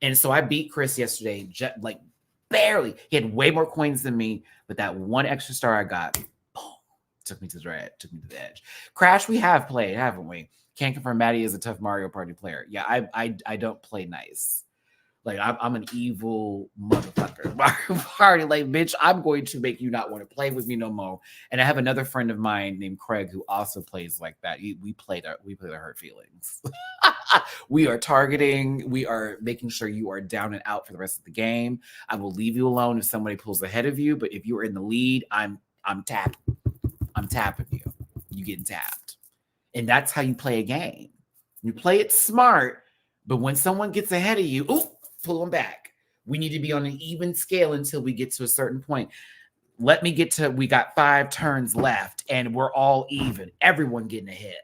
And so I beat Chris yesterday, like barely. He had way more coins than me, but that one extra star I got, boom, took me to the edge. Crash, we have played, haven't we? Can't confirm Matty is a tough Mario Party player. Yeah, I don't play nice. Like I'm an evil motherfucker. Mario Party, like bitch, I'm going to make you not want to play with me no more. And I have another friend of mine named Craig who also plays like that. We play the hurt feelings. We are targeting. We are making sure you are down and out for the rest of the game. I will leave you alone if somebody pulls ahead of you. But if you are in the lead, I'm tapping. I'm tapping you. You getting tapped. And that's how you play a game. You play it smart, but when someone gets ahead of you, ooh, pull them back. We need to be on an even scale until we get to a certain point. Let me get to, we got 5 turns left and we're all even. Everyone getting a hit.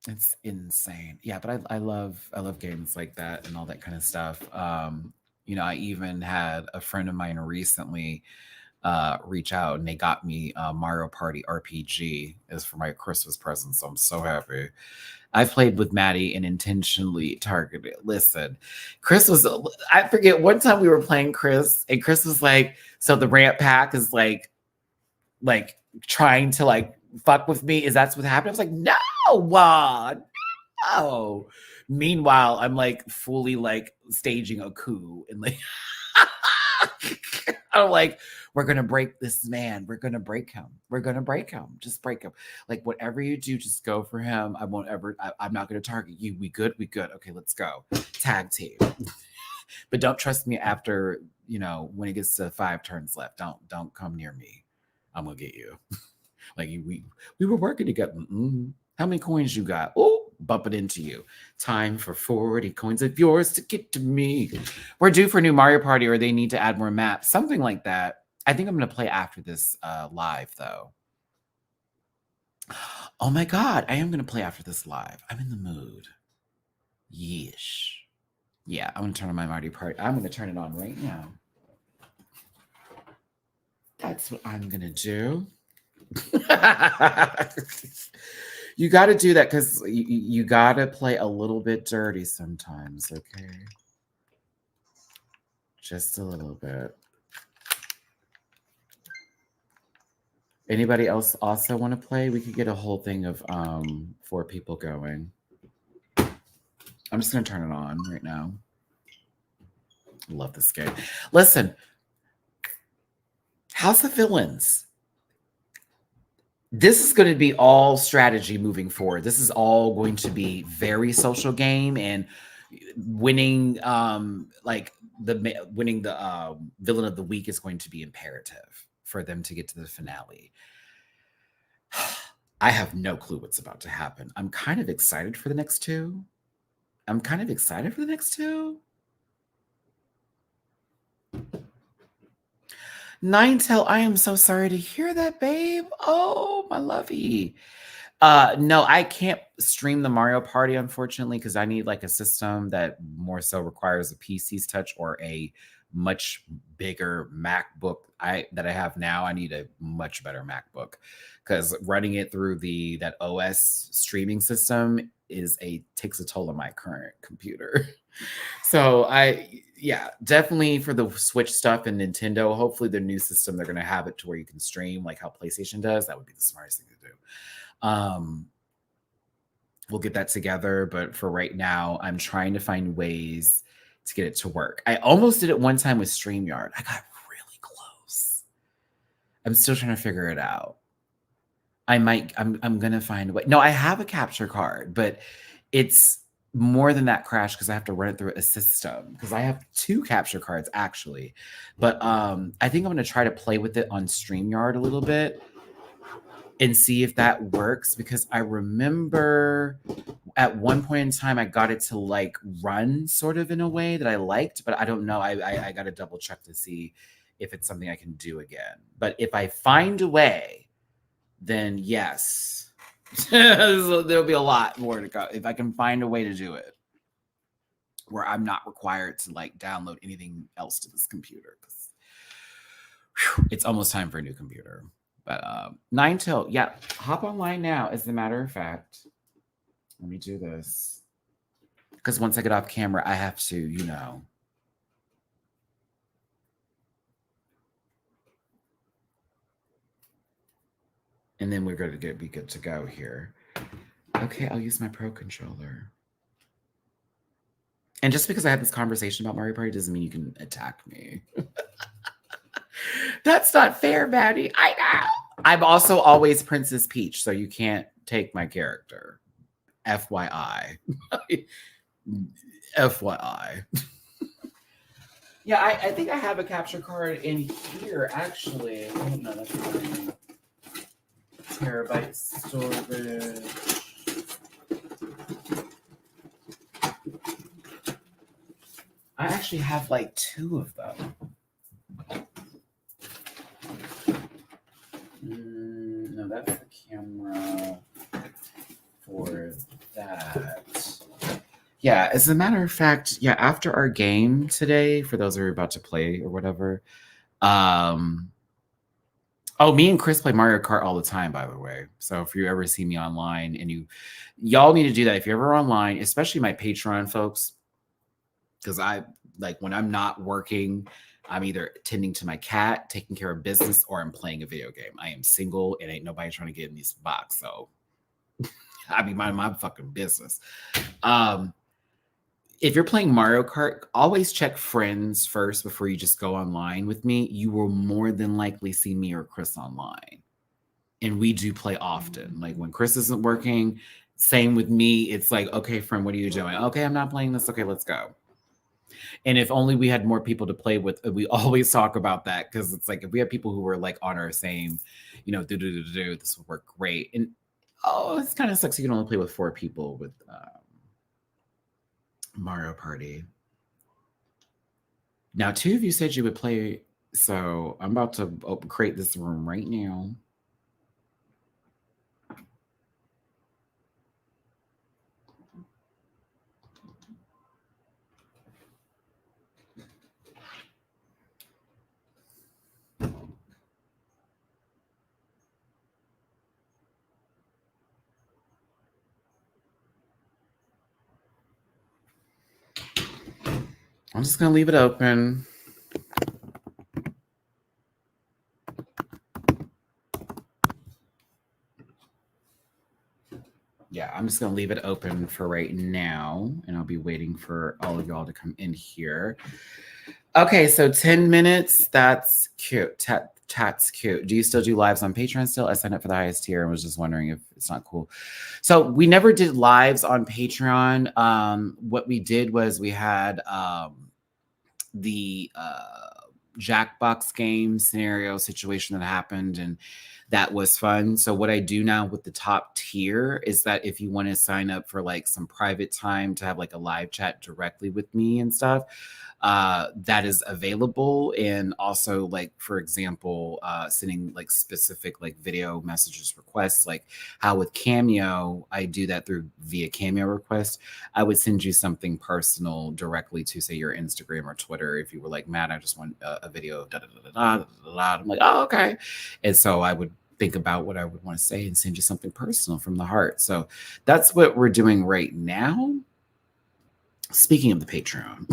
It's insane. Yeah, but I love games like that and all that kind of stuff. I even had a friend of mine recently reach out and they got me Mario Party RPG as for my Christmas present. So I'm so happy. I've played with Matty and intentionally targeted. Listen, I forget one time we were playing Chris and Chris was like, so the ramp pack is like trying to like fuck with me. Is that's what happened? I was like, no, no. Meanwhile, I'm like fully like staging a coup and like I'm like, we're gonna break this man. We're gonna break him. We're gonna break him. Just break him. Like whatever you do, just go for him. I won't ever. I'm not gonna target you. We good. We good. Okay, let's go. Tag team. But don't trust me after when it gets to 5 turns left. Don't come near me. I'm gonna get you. Like we were working together. Mm-hmm. How many coins you got? Oh, bumping into you. Time for 40 coins of yours to get to me. We're due for a new Mario Party, or they need to add more maps, something like that. I think I'm going to play after this live, though. Oh my God, I am going to play after this live. I'm in the mood. Yeesh. Yeah, I'm going to turn on my Mario Party. I'm going to turn it on right now. That's what I'm going to do. You got to do that because you got to play a little bit dirty sometimes, okay? Just a little bit. Anybody else also want to play? We could get a whole thing of 4 people going. I'm just going to turn it on right now. Love this game. Listen, House of Villains. This is going to be all strategy moving forward. This is all going to be very social game, and winning winning the villain of the week is going to be imperative for them to get to the finale. I have no clue what's about to happen. I'm kind of excited for the next 2. Ninetale, I am so sorry to hear that, babe. Oh, my lovey. No, I can't stream the Mario Party, unfortunately, because I need like a system that more so requires a PC's touch or a much bigger MacBook that I have now. I need a much better MacBook because running it through that OS streaming system takes a toll on my current computer. So definitely for the Switch stuff and Nintendo, hopefully the new system, they're going to have it to where you can stream like how PlayStation does. That would be the smartest thing to do. We'll get that together, but for right now, I'm trying to find ways to get it to work. I almost did it one time with StreamYard. I got really close. I'm still trying to figure it out. I'm going to find a way. No, I have a capture card, but it's more than that, Crash, because I have to run it through a system because I have 2 capture cards actually. But I think I'm going to try to play with it on StreamYard a little bit. and see if that works, because I remember at one point in time I got it to like run sort of in a way that I liked, but I don't know. I got to double check to see if it's something I can do again. But if I find a way, then yes, there'll be a lot more to go if I can find a way to do it where I'm not required to like download anything else to this computer, because it's almost time for a new computer. But Nine Till, yeah, hop online now. As a matter of fact, let me do this, because once I get off camera, I have to, and then we're going to be good to go here. Okay, I'll use my Pro Controller. And just because I had this conversation about Mario Party doesn't mean you can attack me. That's not fair, Maddie. I know. I'm also always Princess Peach, so you can't take my character. FYI. FYI. Yeah, I think I have a capture card in here, actually. Oh, no, that's fine. Terabyte storage. I actually have like 2 of them. No, that's the camera for that. Yeah, as a matter of fact, yeah, after our game today, for those who are about to play or whatever, me and Chris play Mario Kart all the time, by the way. So if you ever see me online, and y'all need to do that. If you're ever online, especially my Patreon folks, because I like when I'm not working, I'm either tending to my cat, taking care of business, or I'm playing a video game. I am single and ain't nobody trying to get in this box. So I be minding my fucking business. If you're playing Mario Kart, always check friends first before you just go online with me. You will more than likely see me or Chris online. And we do play often. Like when Chris isn't working, same with me. It's like, okay, friend, what are you doing? Okay, I'm not playing this. Okay, let's go. And if only we had more people to play with, we always talk about that, because it's like if we have people who were like on our same, this would work great. And it's kind of sucks you can only play with 4 people with Mario Party. Now, 2 of you said you would play, so I'm about to create this room right now. I'm just going to leave it open. Yeah, I'm just going to leave it open for right now, and I'll be waiting for all of y'all to come in here. Okay, so 10 minutes. That's cute. That's cute. Do you still do lives on Patreon still? I signed up for the highest tier and was just wondering if it's not cool. So we never did lives on Patreon. What we did was we had the Jackbox game scenario situation that happened, and that was fun. So what I do now with the top tier is that if you want to sign up for like some private time to have like a live chat directly with me and stuff, that is available. And also, like, for example, sending like specific like video messages requests, like how with Cameo I do that through via Cameo request. I would send you something personal directly to, say, your Instagram or Twitter if you were like, Matt, I just want a video of da da da da da da. I'm like, oh, okay. And so I would think about what I would want to say and send you something personal from the heart. So that's what we're doing right now. Speaking of the Patreon,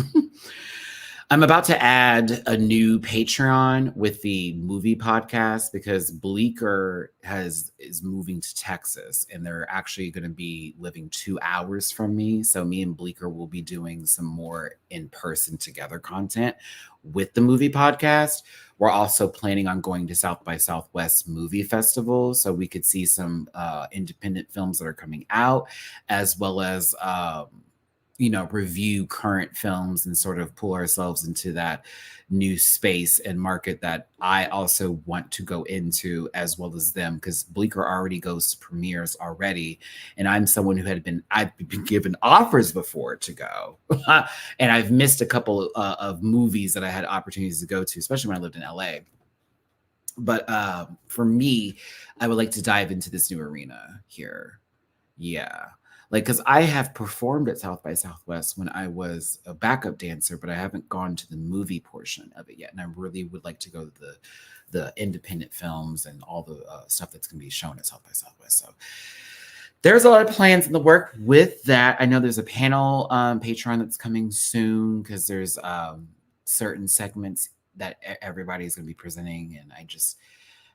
I'm about to add a new Patreon with the movie podcast, because Bleecker is moving to Texas, and they're actually going to be living 2 hours from me. So me and Bleecker will be doing some more in-person together content with the movie podcast. We're also planning on going to South by Southwest Movie Festival, so we could see some independent films that are coming out, as well as review current films and sort of pull ourselves into that new space and market that I also want to go into as well as them, because Bleecker already goes to premieres already, and I'm someone who I've been given offers before to go, and I've missed a couple of movies that I had opportunities to go to, especially when I lived in LA. But for me, I would like to dive into this new arena here. Yeah. Like, because I have performed at South by Southwest when I was a backup dancer, but I haven't gone to the movie portion of it yet. And I really would like to go to the independent films and all the stuff that's going to be shown at South by Southwest. So there's a lot of plans in the work with that. I know there's a panel Patreon that's coming soon, because there's certain segments that everybody's going to be presenting. And I just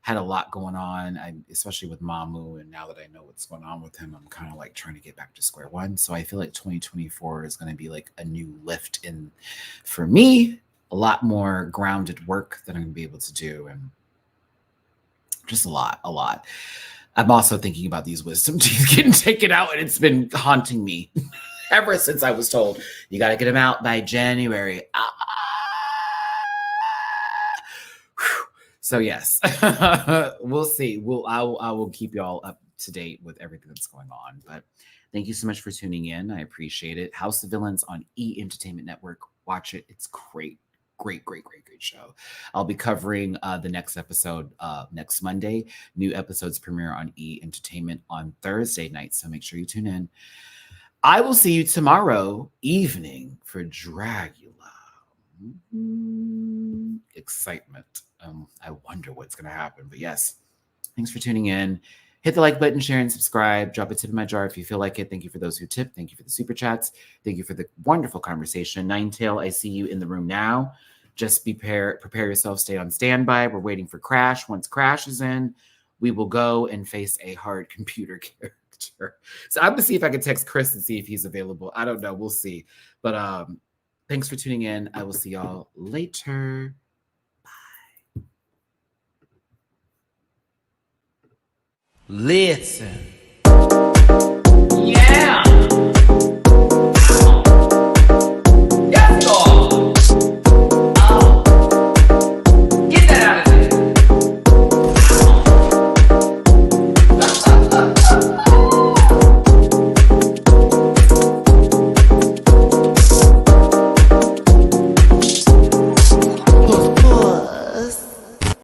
had a lot going on, especially with Mamu. And now that I know what's going on with him, I'm kind of like trying to get back to square one. So I feel like 2024 is going to be like a new lift in, for me, a lot more grounded work that I'm going to be able to do. And just a lot. I'm also thinking about these wisdom teeth getting taken out, and it's been haunting me ever since I was told, you got to get them out by January. So yes, we'll see. I will keep y'all up to date with everything that's going on. But thank you so much for tuning in. I appreciate it. House of Villains on E! Entertainment Network. Watch it. It's great. Great show. I'll be covering the next episode next Monday. New episodes premiere on E! Entertainment on Thursday night. So make sure you tune in. I will see you tomorrow evening for Dragula. Excitement. I wonder what's going to happen. But yes, thanks for tuning in. Hit the like button, share, and subscribe. Drop a tip in my jar if you feel like it. Thank you for those who tip. Thank you for the super chats. Thank you for the wonderful conversation. Ninetail, I see you in the room now. Just prepare yourself. Stay on standby. We're waiting for Crash. Once Crash is in, we will go and face a hard computer character. So I'm going to see if I can text Chris and see if he's available. I don't know. We'll see. But thanks for tuning in. I will see y'all later. Bye. Listen.